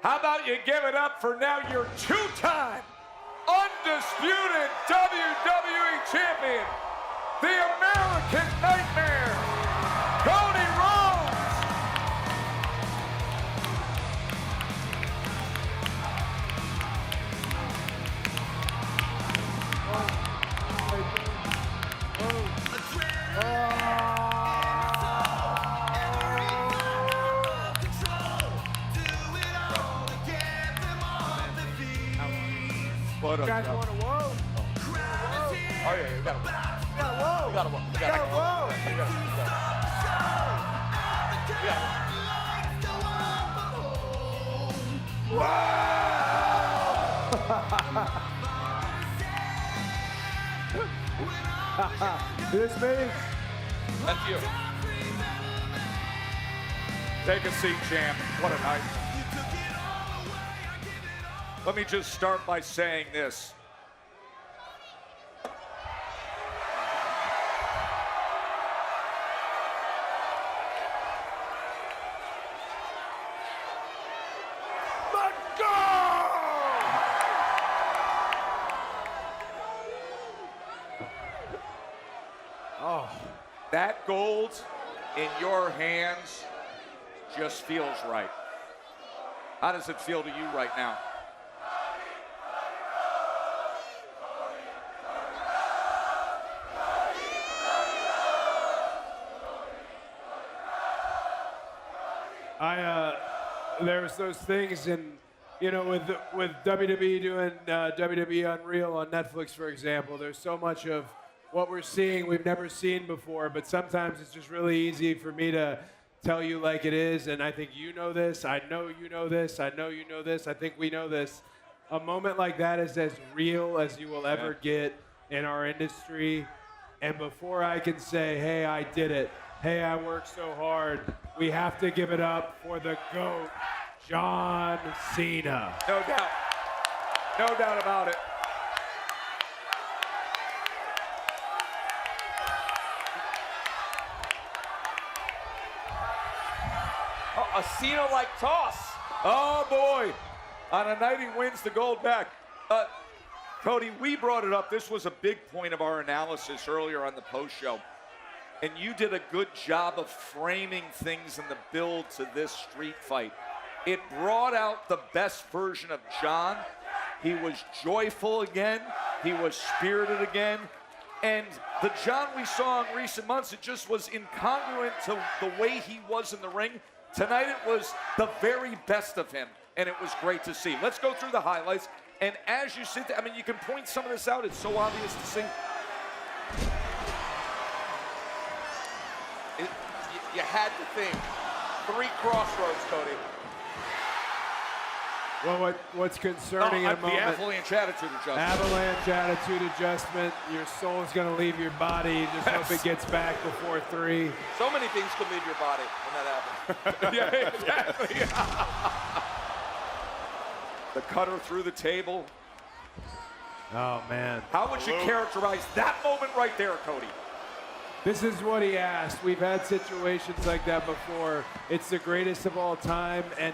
how about you give it up for now your two-time undisputed WWE champion, the American Nightmare, Cody Rhodes. What up, guys bro? want to whoa? Oh yeah, you gotta whoa. You gotta whoa. You gotta whoa. You gotta This me? That's you. Take a seat, champ. What a night. Let me just start by saying this. Let's go! Oh, that gold in your hands just feels right. How does it feel to you right now? There's those things, and you know, with WWE doing WWE Unreal on Netflix, for example, there's so much of what we're seeing we've never seen before. But sometimes it's just really easy for me to tell you like it is, and I think you know this. I know you know this. I know you know this. I think we know this. A moment like that is as real as you will ever get in our industry. And before I can say, hey, I did it, hey, I worked so hard, we have to give it up for the GOAT, John Cena. No doubt. No doubt about it. A Cena-like toss. Oh, boy. On a night he wins the gold back. Cody, we brought it up. This was a big point of our analysis earlier on the post show. And you did a good job of framing things in the build to this street fight. It brought out the best version of John. He was joyful again. He was spirited again. And the John we saw in recent months, it just was incongruent to the way he was in the ring. Tonight it was the very best of him, and it was great to see. Let's go through the highlights. And as you sit there, I mean, you can point some of this out. It's so obvious to see. You had to think. 3 crossroads, Cody. Well, what's concerning in a moment? The avalanche attitude adjustment. Avalanche attitude adjustment. Your soul's going to leave your body. You just hope it gets back before 3. So many things could leave your body when that happens. Yeah, exactly. The cutter through the table. Oh, man. How would you characterize that moment right there, Cody? This is what he asked. We've had situations like that before. It's the greatest of all time, and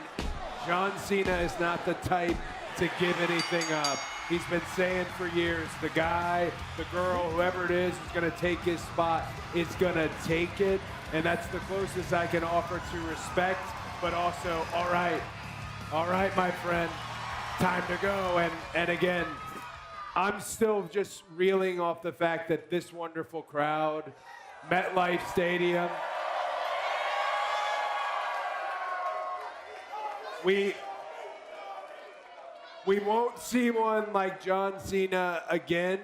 John Cena is not the type to give anything up. He's been saying for years, the guy, the girl, whoever it is who's going to take his spot is going to take it, and that's the closest I can offer to respect, but also, all right, my friend, time to go. And again, I'm still just reeling off the fact that this wonderful crowd, MetLife Stadium, we won't see one like John Cena again,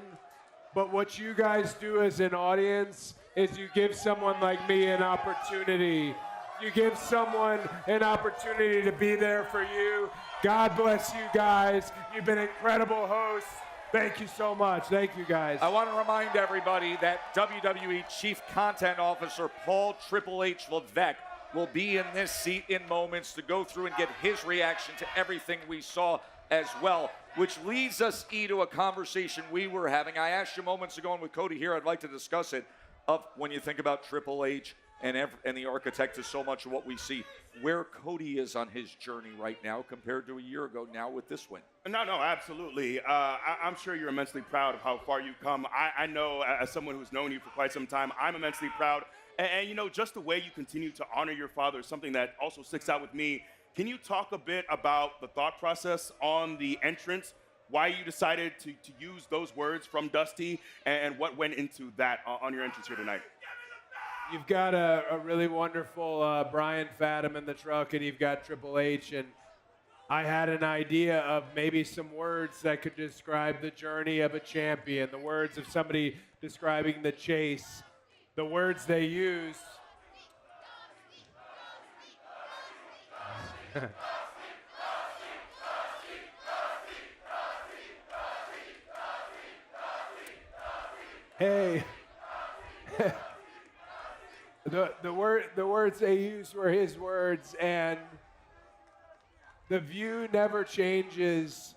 But what you guys do as an audience is you give someone like me an opportunity. You give someone an opportunity to be there for you. God bless you guys. You've been incredible hosts. Thank you so much. Thank you, guys. I want to remind everybody that WWE Chief Content Officer Paul Triple H Levesque will be in this seat in moments to go through and get his reaction to everything we saw as well, which leads us, to a conversation we were having. I asked you moments ago, and with Cody here, I'd like to discuss it, of when you think about Triple H and the architect is so much of what we see, where Cody is on his journey right now compared to a year ago now with this win. No, absolutely. I'm sure you're immensely proud of how far you've come. I know, as someone who's known you for quite some time, I'm immensely proud. And you know, just the way you continue to honor your father is something that also sticks out with me. Can you talk a bit about the thought process on the entrance, why you decided to use those words from Dusty, and what went into that on your entrance here tonight? You've got a really wonderful Brian Fathom in the truck, and you've got Triple H, and I had an idea of maybe some words that could describe the journey of a champion, the words of somebody describing the chase, the words they used. Hey. The words they used were his words, and the view never changes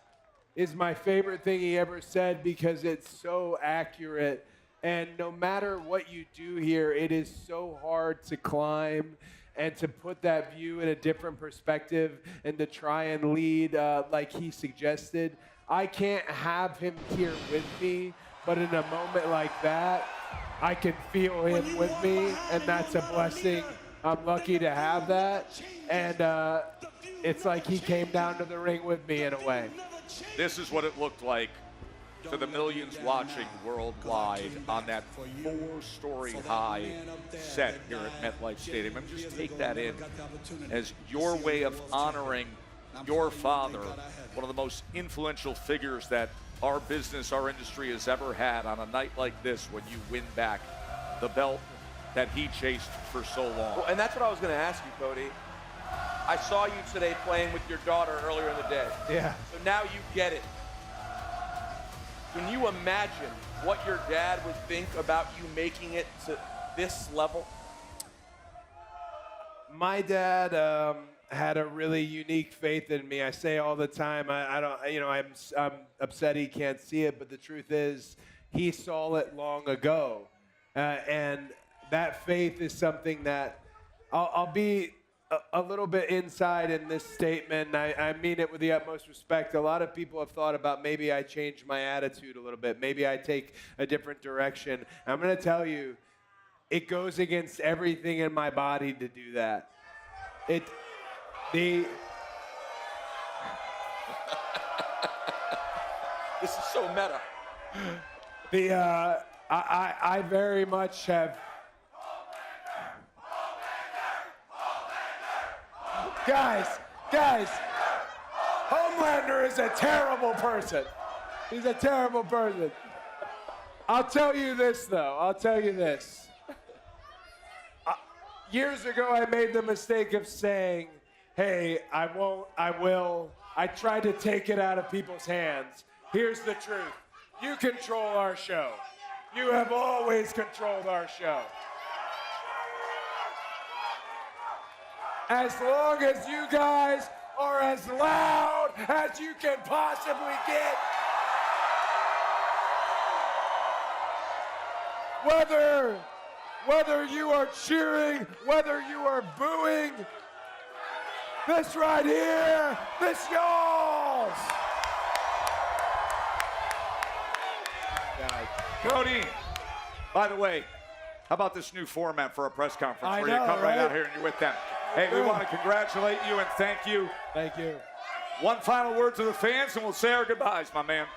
is my favorite thing he ever said because it's so accurate. And no matter what you do here, it is so hard to climb and to put that view in a different perspective and to try and lead like he suggested. I can't have him here with me, but in a moment like that, I can feel him with me, and that's a blessing. I'm lucky to have that. And it's like he came down to the ring with me in a way. This is what it looked like to the millions watching worldwide on that 4-story high set here at MetLife Stadium. And just take that in as your way of honoring your father, one of the most influential figures that our business, our industry has ever had on a night like this when you win back the belt that he chased for so long. Well, and that's what I was going to ask you, Cody. I saw you today playing with your daughter earlier in the day. Yeah. So now you get it. Can you imagine what your dad would think about you making it to this level? My dad had a really unique faith in me. I say all the time, I don't, you know, I'm upset he can't see it, but the truth is, he saw it long ago, and that faith is something that I'll be a little bit inside in this statement. I mean it with the utmost respect. A lot of people have thought about maybe I change my attitude a little bit. Maybe I take a different direction. I'm going to tell you, it goes against everything in my body to do that. This is so meta. I very much have. Guys, Homelander is a terrible person. He's a terrible person. I'll tell you this, though. I'll tell you this. Years ago, I made the mistake of saying, hey, I won't, I will. I tried to take it out of people's hands. Here's the truth. You control our show. You have always controlled our show. As long as you guys are as loud as you can possibly get, whether you are cheering, whether you are booing, this right here, this y'all's. Cody, by the way, how about this new format for a press conference where you come right out here and you're with them? Hey, we want to congratulate you and thank you. Thank you. One final word to the fans and we'll say our goodbyes, my man.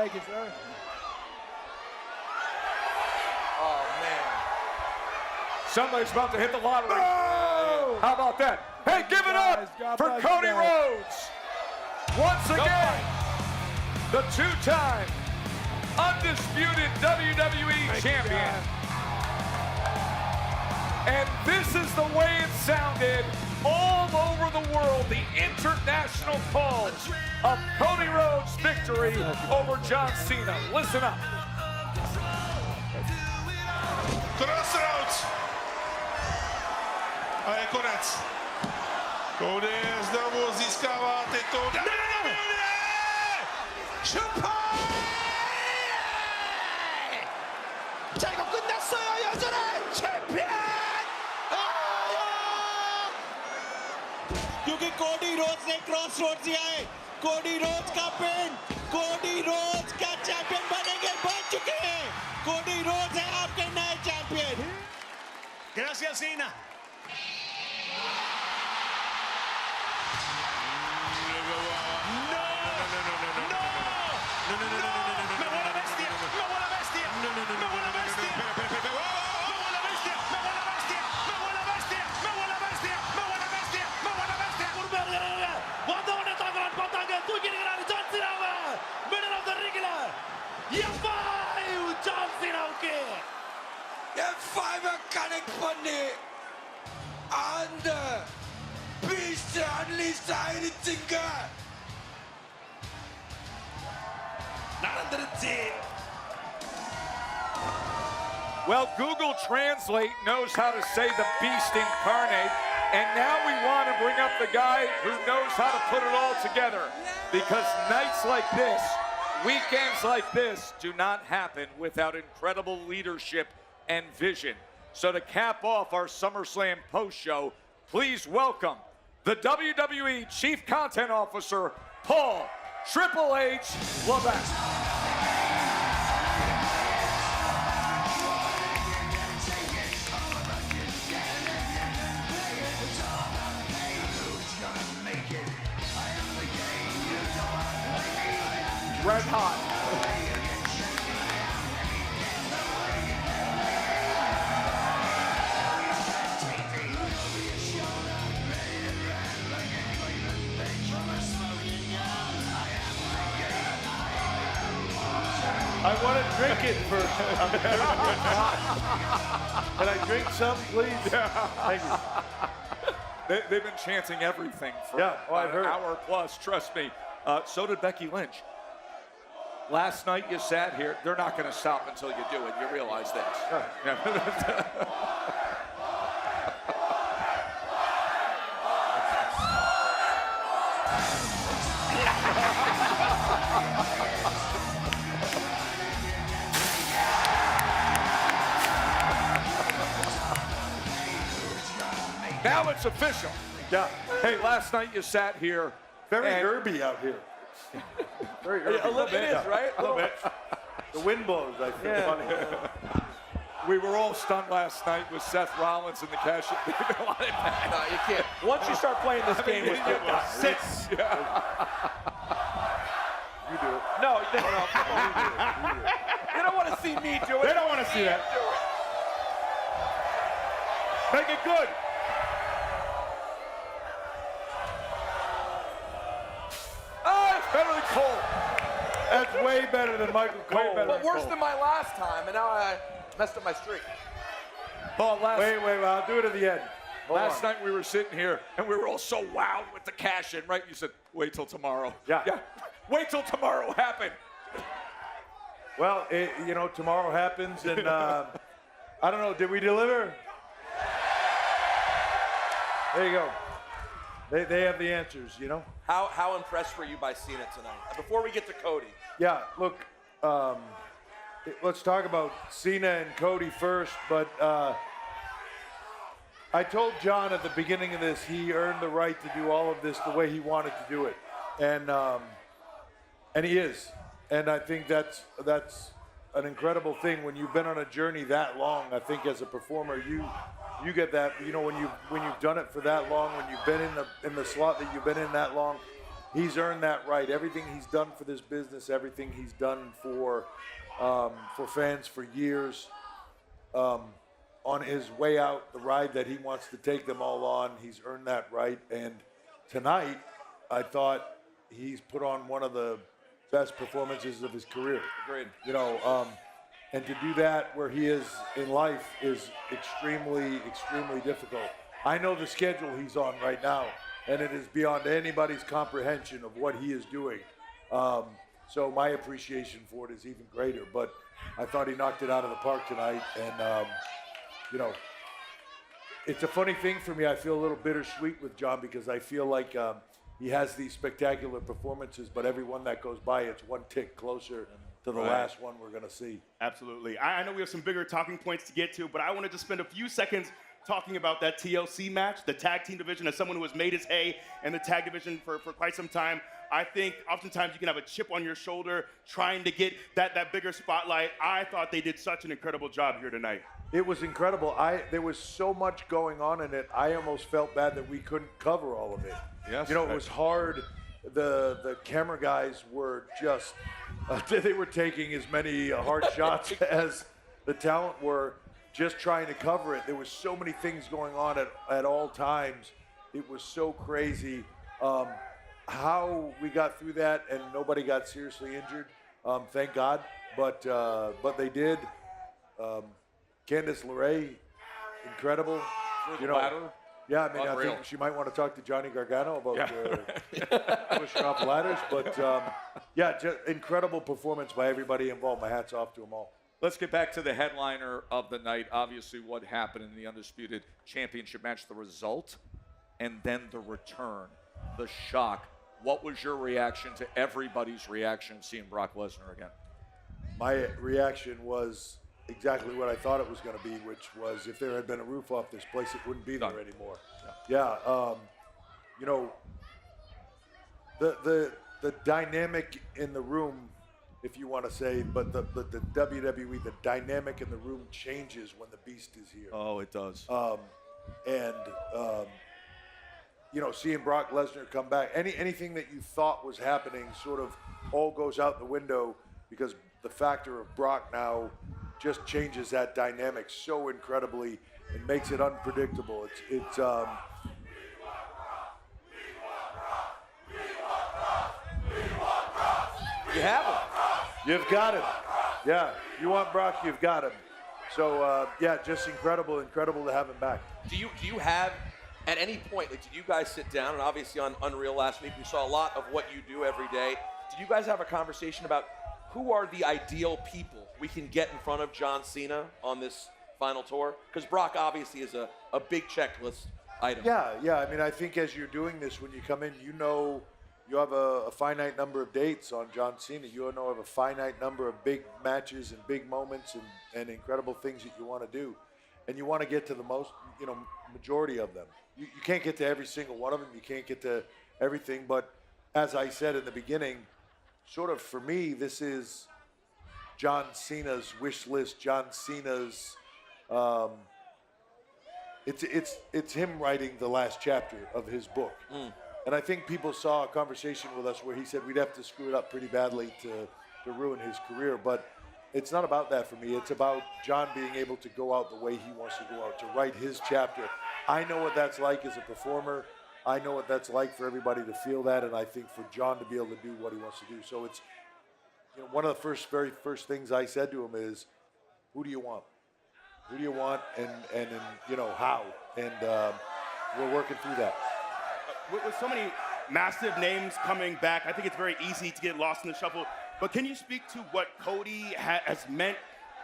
Thank you, sir. Oh, man. Somebody's about to hit the lottery. How about that? Hey, give it up for Cody Rhodes. Once again, the two-time undisputed WWE champion. And this is the way it sounded all over the world. The international calls of Cody Rhodes' victory over John Cena. Listen up. Crossroads. A je konec. Cody znovu získává titul. 자, 이거 끝났어요. 여전한 챔피언. क्योंकि Cody Rhodes ने cross road दिया है Cody Rhodes का pin Cody Rhodes का champion बनेंगे बन चुके हैं कोडी रोड्स है आपके नए champion Gracias, Cena. Well, Google Translate knows how to say the beast incarnate, and now we want to bring up the guy who knows how to put it all together. Because nights like this, weekends like this, do not happen without incredible leadership and vision. So to cap off our SummerSlam post-show, please welcome the WWE Chief Content Officer, Paul Triple H Levesque. Red hot. I want to drink it first. Can I drink some, please? Yeah. Thank you. They've been chanting everything for I've heard. an hour plus, trust me. So did Becky Lynch. Last night you sat here. They're not going to stop until you do it. You realize this. Now it's official. Yeah. Hey, last night you sat here. Very derby out here. Very derby. A little bit, right? A little bit. The wind blows, I feel funny. We were all stunned last night with Seth Rollins and the cash. No, you can't. Once you start playing this game with six. You do it. No, come on. You don't want to see me do it. They don't want to see that. Make it good. Oh, it's better than Cole. That's way better than Michael Cole. But worse than my last time, and now I messed up my streak. Oh, wait, I'll do it at the end. Last night we were sitting here and we were all so wowed with the cash in, right? You said, wait till tomorrow. Yeah. Wait till tomorrow happened. Well, tomorrow happens, and I don't know, did we deliver? There you go. They have the answers, How impressed were you by Cena tonight? Before we get to Cody. Yeah, look, let's talk about Cena and Cody first, but I told John at the beginning of this he earned the right to do all of this the way he wanted to do it, and he is, and I think that's an incredible thing when you've been on a journey that long. I think as a performer, you get that, when you've done it for that long, when you've been in the slot that you've been in that long, he's earned that right. Everything he's done for this business, everything he's done for fans for years, on his way out, the ride that he wants to take them all on, he's earned that right. And tonight, I thought he's put on one of the best performances of his career. Agreed. You know, and to do that where he is in life is extremely, extremely difficult. I know the schedule he's on right now, and it is beyond anybody's comprehension of what he is doing. So my appreciation for it is even greater. But I thought he knocked it out of the park tonight, and you know, it's a funny thing for me. I feel a little bittersweet with John because I feel like he has these spectacular performances, but every one that goes by, it's one tick closer to the last one we're going to see. Absolutely. I know we have some bigger talking points to get to, but I wanted to spend a few seconds talking about that TLC match, the tag team division. As someone who has made his hay in the tag division for quite some time, I think oftentimes you can have a chip on your shoulder trying to get that bigger spotlight. I thought they did such an incredible job here tonight. It was incredible. There was so much going on in it. I almost felt bad that we couldn't cover all of it. Yes. You know, it was hard. The camera guys were just, they were taking as many hard shots as the talent were, just trying to cover it. There was so many things going on at all times. It was so crazy. How we got through that and nobody got seriously injured, thank God. But they did. Candice LeRae, incredible. You know, ladder. Yeah, I mean, Unreal. I think she might want to talk to Johnny Gargano about pushing off ladders. But yeah, just incredible performance by everybody involved. My hat's off to them all. Let's get back to the headliner of the night. Obviously, what happened in the Undisputed Championship match, the result, and then the return, the shock. What was your reaction to everybody's reaction seeing Brock Lesnar again? My reaction was exactly what I thought it was going to be, which was if there had been a roof off this place, it wouldn't be there anymore. Yeah, you know, the dynamic in the room, if you want to say, but the WWE, the dynamic in the room changes when the Beast is here. Oh, it does. You know, seeing Brock Lesnar come back, anything that you thought was happening sort of all goes out the window because the factor of Brock now just changes that dynamic so incredibly and makes it unpredictable. It's You have him. You've got him. Yeah, you want Brock, you've got him. So yeah, just incredible to have him back. Do you have, at any point, like, did you guys sit down, and obviously on Unreal last week, we saw a lot of what you do every day. Did you guys have a conversation about who are the ideal people we can get in front of John Cena on this final tour? Because Brock obviously is a big checklist item. Yeah. I mean, I think as you're doing this, when you come in, you know you have a finite number of dates on John Cena. You know have a finite number of big matches and big moments and incredible things that you want to do. And you want to get to the most, you know, majority of them. You can't get to every single one of them. You can't get to everything. But as I said in the beginning, sort of for me, this is John Cena's wish list. John Cena's, it's him writing the last chapter of his book. And I think people saw a conversation with us where he said we'd have to screw it up pretty badly to ruin his career. But it's not about that for me. It's about John being able to go out the way he wants to go out, to write his chapter. I know what that's like as a performer. I know what that's like for everybody to feel that, and I think for John to be able to do what he wants to do. So it's, you know, one of the very first things I said to him is, who do you want? Who do you want, and you know, how? And we're working through that. With so many massive names coming back, I think it's very easy to get lost in the shuffle. But can you speak to what Cody has meant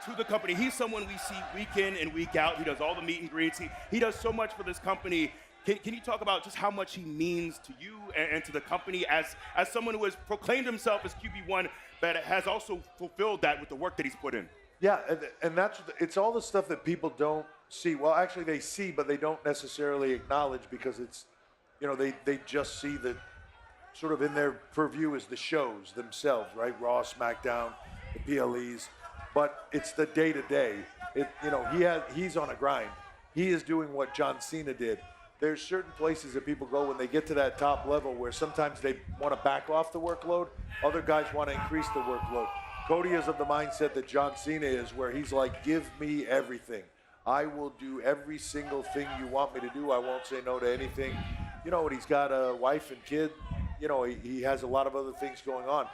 to the company? He's someone we see week in and week out. He does all the meet and greets. He does so much for this company. Can you talk about just how much he means to you and to the company as someone who has proclaimed himself as QB1, but has also fulfilled that with the work that he's put in? Yeah, and it's all the stuff that people don't see. Well, actually they see, but they don't necessarily acknowledge because it's, you know, they just see the sort of in their purview is the shows themselves, right? Raw, SmackDown, the PLEs, but it's the day-to-day. You know, he's on a grind. He is doing what John Cena did. there's certain places that people go when they get to that top level where sometimes they want to back off the workload. Other guys want to increase the workload. Cody is of the mindset that John Cena is, where he's like, give me everything. I will do every single thing you want me to do. I won't say no to anything. You know, and he's got a wife and kid. You know, he has a lot of other things going on.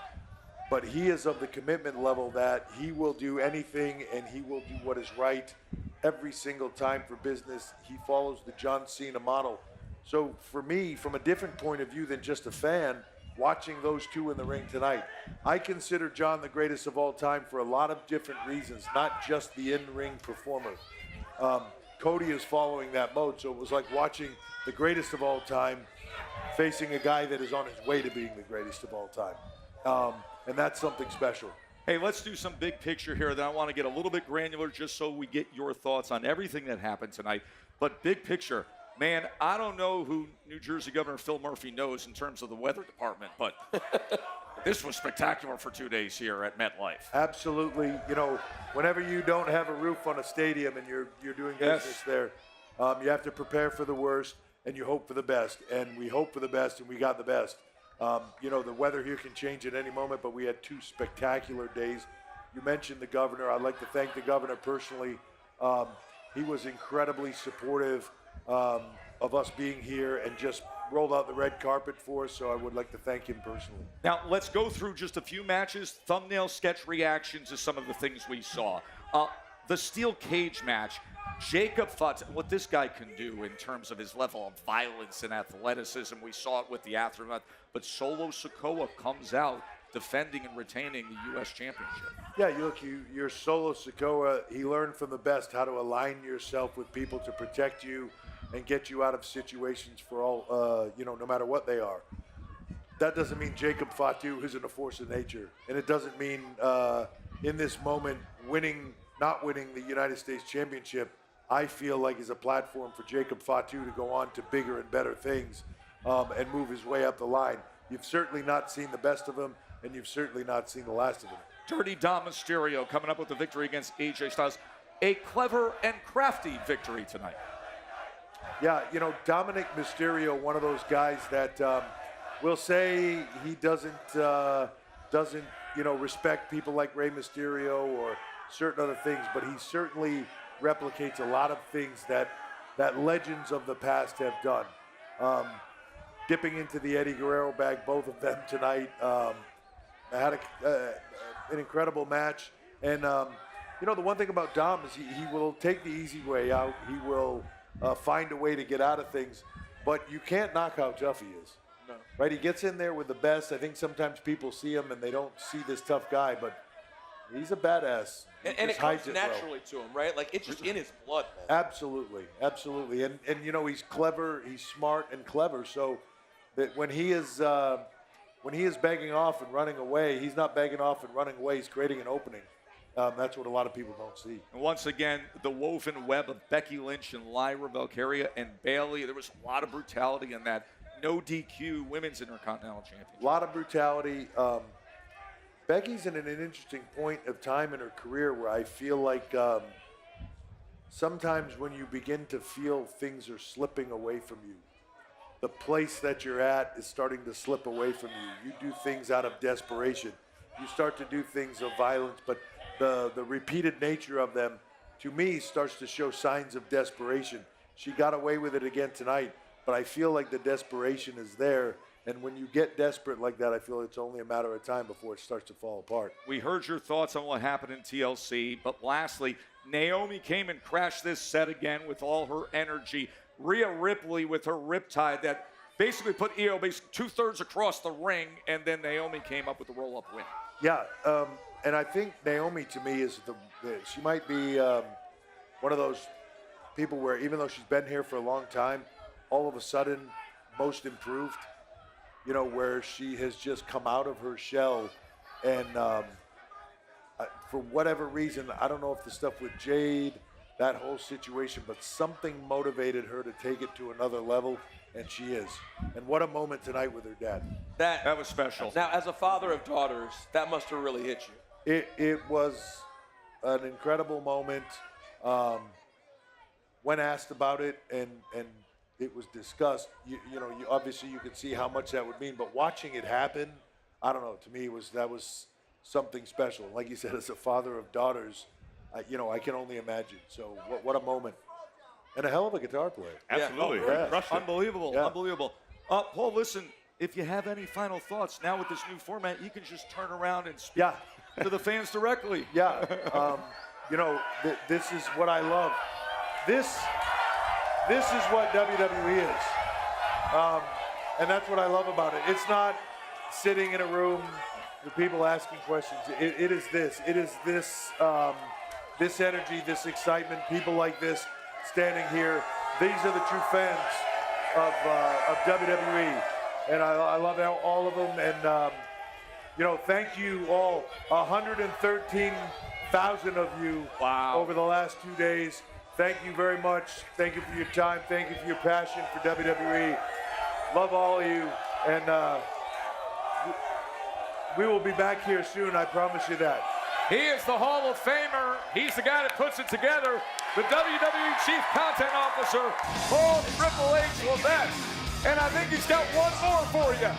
But he is of the commitment level that he will do anything and he will do what is right every single time for business. He follows the John Cena model. So for me, from a different point of view than just a fan, watching those two in the ring tonight, I consider John the greatest of all time for a lot of different reasons, not just the in-ring performer. Cody is following that mode, so it was like watching the greatest of all time facing a guy that is on his way to being the greatest of all time. And that's something special. Hey, let's do some big picture here. Then I want to get a little bit granular just so we get your thoughts on everything that happened tonight. But big picture, man, I don't know who New Jersey Governor Phil Murphy knows in terms of the weather department, but this was spectacular for 2 days here at MetLife. Absolutely. You know, whenever you don't have a roof on a stadium and you're doing business there, you have to prepare for the worst and you hope for the best. And we hope for the best, and we got the best. You know, the weather here can change at any moment, but we had 2 spectacular days. You mentioned the governor. I'd like to thank the governor personally. He was incredibly supportive of us being here and just rolled out the red carpet for us, so I would like to thank him personally. Now, let's go through just a few matches, thumbnail sketch reactions to some of the things we saw. The steel cage match, Jacob Fatu, what this guy can do in terms of his level of violence and athleticism, we saw it with the aftermath, but Solo Sikoa comes out defending and retaining the U.S. Championship. Yeah, you're Solo Sikoa. He learned from the best how to align yourself with people to protect you and get you out of situations for all, no matter what they are. That doesn't mean Jacob Fatu isn't a force of nature. And it doesn't mean in this moment not winning the United States Championship, I feel like is a platform for Jacob Fatu to go on to bigger and better things and move his way up the line. You've certainly not seen the best of him, and you've certainly not seen the last of him. Dirty Dom Mysterio coming up with the victory against AJ Styles. A clever and crafty victory tonight. Yeah, Dominic Mysterio, one of those guys that will say he doesn't respect people like Rey Mysterio or certain other things, but he certainly replicates a lot of things that legends of the past have done. Dipping into the Eddie Guerrero bag, both of them tonight. Had an incredible match. And, the one thing about Dom is he will take the easy way out. He will find a way to get out of things. But you can't knock how tough he is. No. Right? He gets in there with the best. I think sometimes people see him and they don't see this tough guy, but he's a badass. And it comes naturally to him, right? Like, it's just in his blood, man. Absolutely. And he's clever, he's smart and clever. So that when he is begging off and running away, he's not begging off and running away. He's creating an opening. That's what a lot of people don't see. And once again, the woven web of Becky Lynch and Lyra Valkyria and Bayley. There was a lot of brutality in that no DQ Women's Intercontinental Championship. A lot of brutality. Becky's in an interesting point of time in her career where I feel like sometimes when you begin to feel things are slipping away from you, the place that you're at is starting to slip away from you. You do things out of desperation. You start to do things of violence, but the repeated nature of them, to me, starts to show signs of desperation. She got away with it again tonight, but I feel like the desperation is there. And when you get desperate like that, I feel it's only a matter of time before it starts to fall apart. We heard your thoughts on what happened in TLC, but lastly, Naomi came and crashed this set again with all her energy. Rhea Ripley with her riptide that basically put Io 2/3 across the ring, and then Naomi came up with the roll-up win. Yeah, and I think Naomi, to me, is she might be one of those people where even though she's been here for a long time, all of a sudden, most improved. Where she has just come out of her shell. And for whatever reason, I don't know if the stuff with Jade, that whole situation, but something motivated her to take it to another level, and she is. And what a moment tonight with her dad. That was special. Now, as a father of daughters, that must have really hit you. It was an incredible moment. When asked about it, and it was discussed, obviously you could see how much that would mean. But watching it happen, I don't know. To me, that was something special. Like you said, as a father of daughters, I can only imagine. So what a moment. And a hell of a guitar player. Absolutely. Yeah. Unbelievable. Yeah. Unbelievable. Paul, listen, if you have any final thoughts, now with this new format, you can just turn around and speak to the fans directly. Yeah. This is what I love. This is what WWE is. And that's what I love about it. It's not sitting in a room with people asking questions. It is this. It is this, this energy, this excitement, people like this standing here. These are the true fans of WWE. And I love all of them. And, thank you all, 113,000 of you over the last 2 days. Thank you very much. Thank you for your time. Thank you for your passion for WWE. Love all of you. And we will be back here soon, I promise you that. He is the Hall of Famer. He's the guy that puts it together. The WWE Chief Content Officer, Paul Triple H Levesque. And I think he's got one more for you.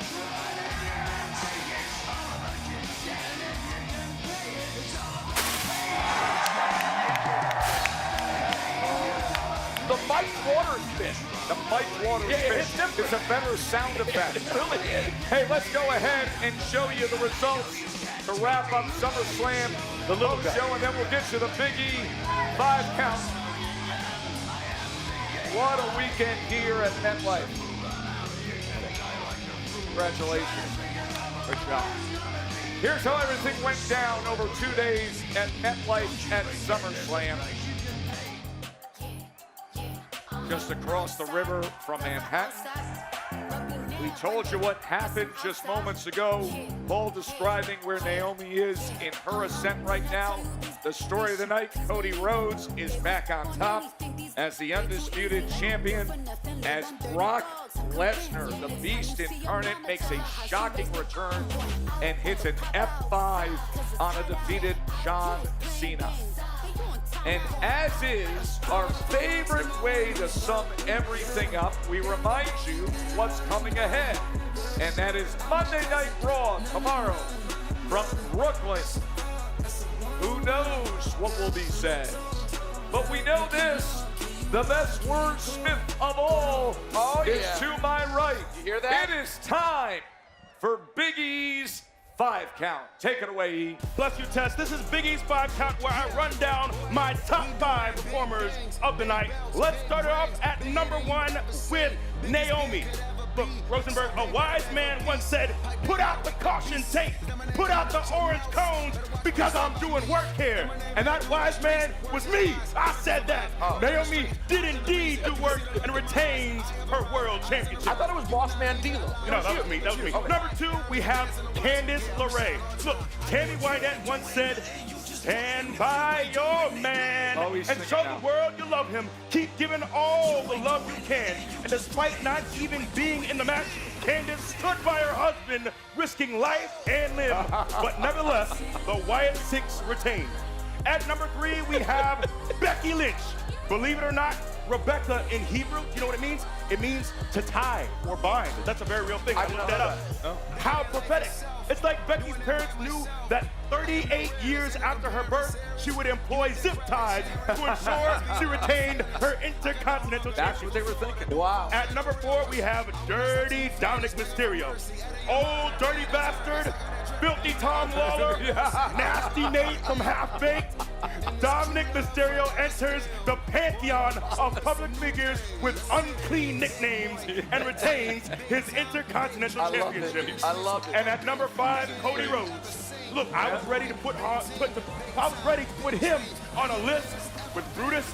The Mike Waters bit. The Mike Waters bit. It's a better sound effect. It really is. Hey, let's go ahead and show you the results to wrap up SummerSlam, the little show, and then we'll get you the Big E 5 count. What a weekend here at MetLife. Congratulations. Good job. Here's how everything went down over 2 days at MetLife at SummerSlam. Just across the river from Manhattan. We told you what happened just moments ago. Paul describing where Naomi is in her ascent right now. The story of the night, Cody Rhodes is back on top as the undisputed champion, as Brock Lesnar, the beast incarnate, makes a shocking return and hits an F5 on a defeated John Cena. And as is our favorite way to sum everything up, we remind you what's coming ahead. And that is Monday Night Raw tomorrow from Brooklyn. Who knows what will be said? But we know this, the best wordsmith of all is to my right. You hear that? It is time for Big E's 5 count. Take it away, E. Bless you, Tess. This is Big E's 5 count, where I run down my top 5 performers of the night. Let's start it off at number 1 with Naomi. Look, Rosenberg, a wise man once said, put out the caution tape, put out the orange cones, because I'm doing work here. And that wise man was me. I said that. Naomi did indeed do work and retains her world championship. I thought it was Boss Man D'Lo. No, that was me. That was me. Okay. Number 2, we have Candice LeRae. Look, Tammy Wynette once said, stand by your man and show the world you love him. Keep giving all the love you can. And despite not even being in the match, Candice stood by her husband, risking life and limb. But nevertheless, the Wyatt Six retained. At number 3, we have Becky Lynch. Believe it or not, Rebecca in Hebrew, you know what it means? It means to tie or bind. That's a very real thing. I looked that up. How prophetic. It's like Becky's parents knew that 38 years after her birth, she would employ zip ties to ensure she retained her Intercontinental Championship. That's what they were thinking. Wow. At number 4, we have Dirty Dominic Mysterio. Old dirty bastard, filthy Tom Lawler, nasty Nate from Half Baked. Dominic Mysterio enters the pantheon of public figures with unclean nicknames and retains his Intercontinental Championship. I love it. And at number 5, Cody Rhodes. Look, I was ready to put him on a list with Brutus,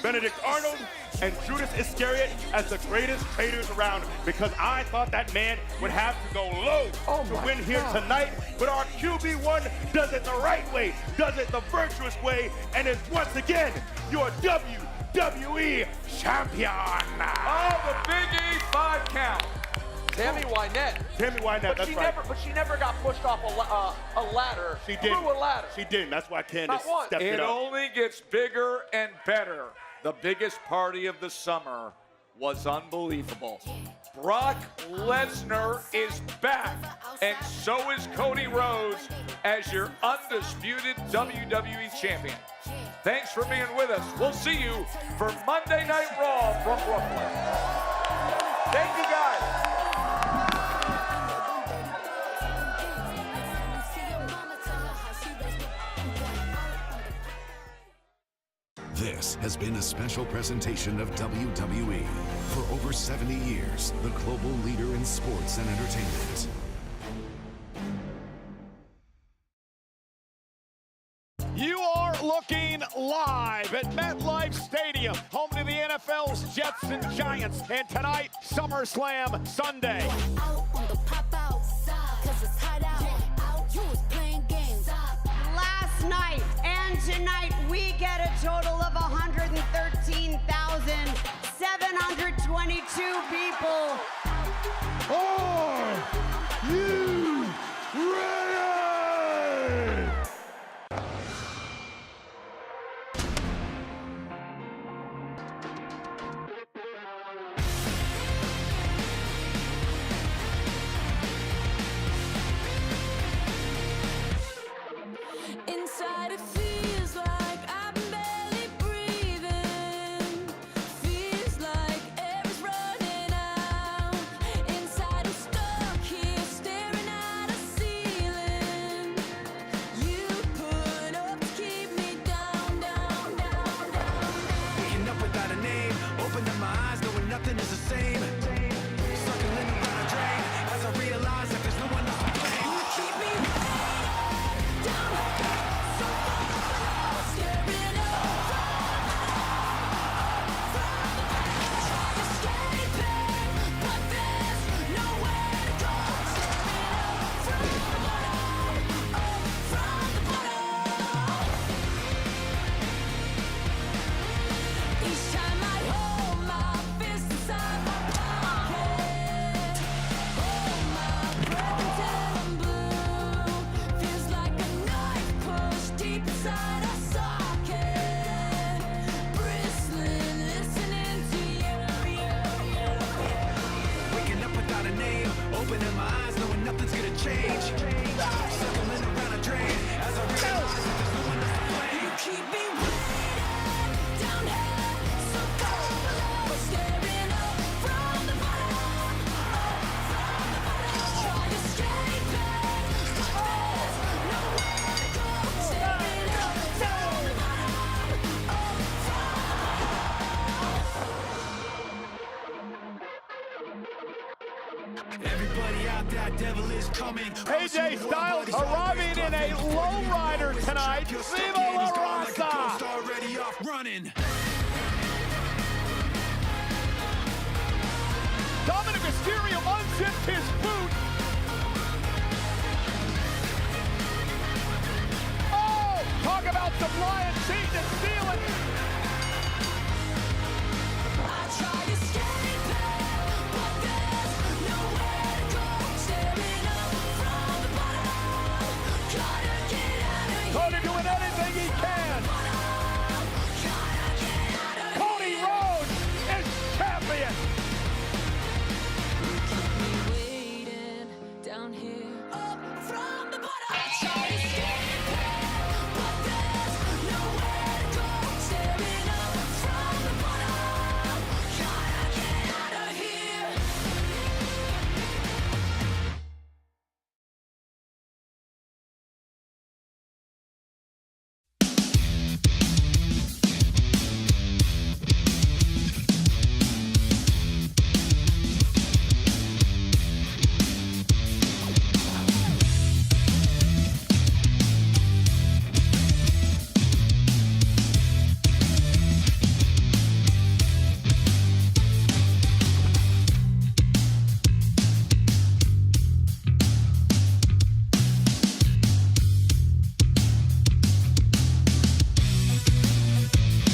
Benedict Arnold, and Judas Iscariot as the greatest traders around, because I thought that man would have to go low to win here tonight. But our QB1 does it the right way, does it the virtuous way, and is once again your WWE champion. Oh, the Big E 5 count. Tammy Wynette. Tammy Wynette, that's right. But she never got pushed off a ladder. She didn't. Through a ladder. She didn't. That's why Candice Not stepped it It up. only gets bigger and better. The biggest party of the summer was unbelievable. Brock Lesnar is back, and so is Cody Rhodes as your undisputed WWE champion. Thanks for being with us. We'll see you for Monday Night Raw from Brooklyn. Thank you, guys. This has been a special presentation of WWE. For over 70 years, the global leader in sports and entertainment. You are looking live at MetLife Stadium, home to the NFL's Jets and Giants, and tonight, SummerSlam Sunday. Last night and tonight, we get a total of 113,722 people. Are you ready? Inside it feels like I'm barely breathing. Feels like air's running out. Inside I'm stuck here staring at a ceiling. You put up to keep me down, down, down, down. Waking up without a name, opening my eyes knowing nothing is the same. Circling around a drain as I realize that there's no one else to blame. You keep me down. Each time I hold my fist inside my pocket, hold my breath until I'm blue. Feels like a knife pushed deep inside a socket, bristling, listening to you. Waking up without a name, opening my eyes knowing nothing's gonna change. Circling around a drain as I realize that there's no one else to blame. You keep me waiting down here, so far below, staring up from the bottom, try escaping, but there's nowhere to go. Staring up from the Everybody out there, devil is coming. AJ Styles arriving in a lowrider tonight. Viva La Raza! Already off running. Dominic Mysterio unzipped his boot. Oh, talk about supply and Satan and Steel.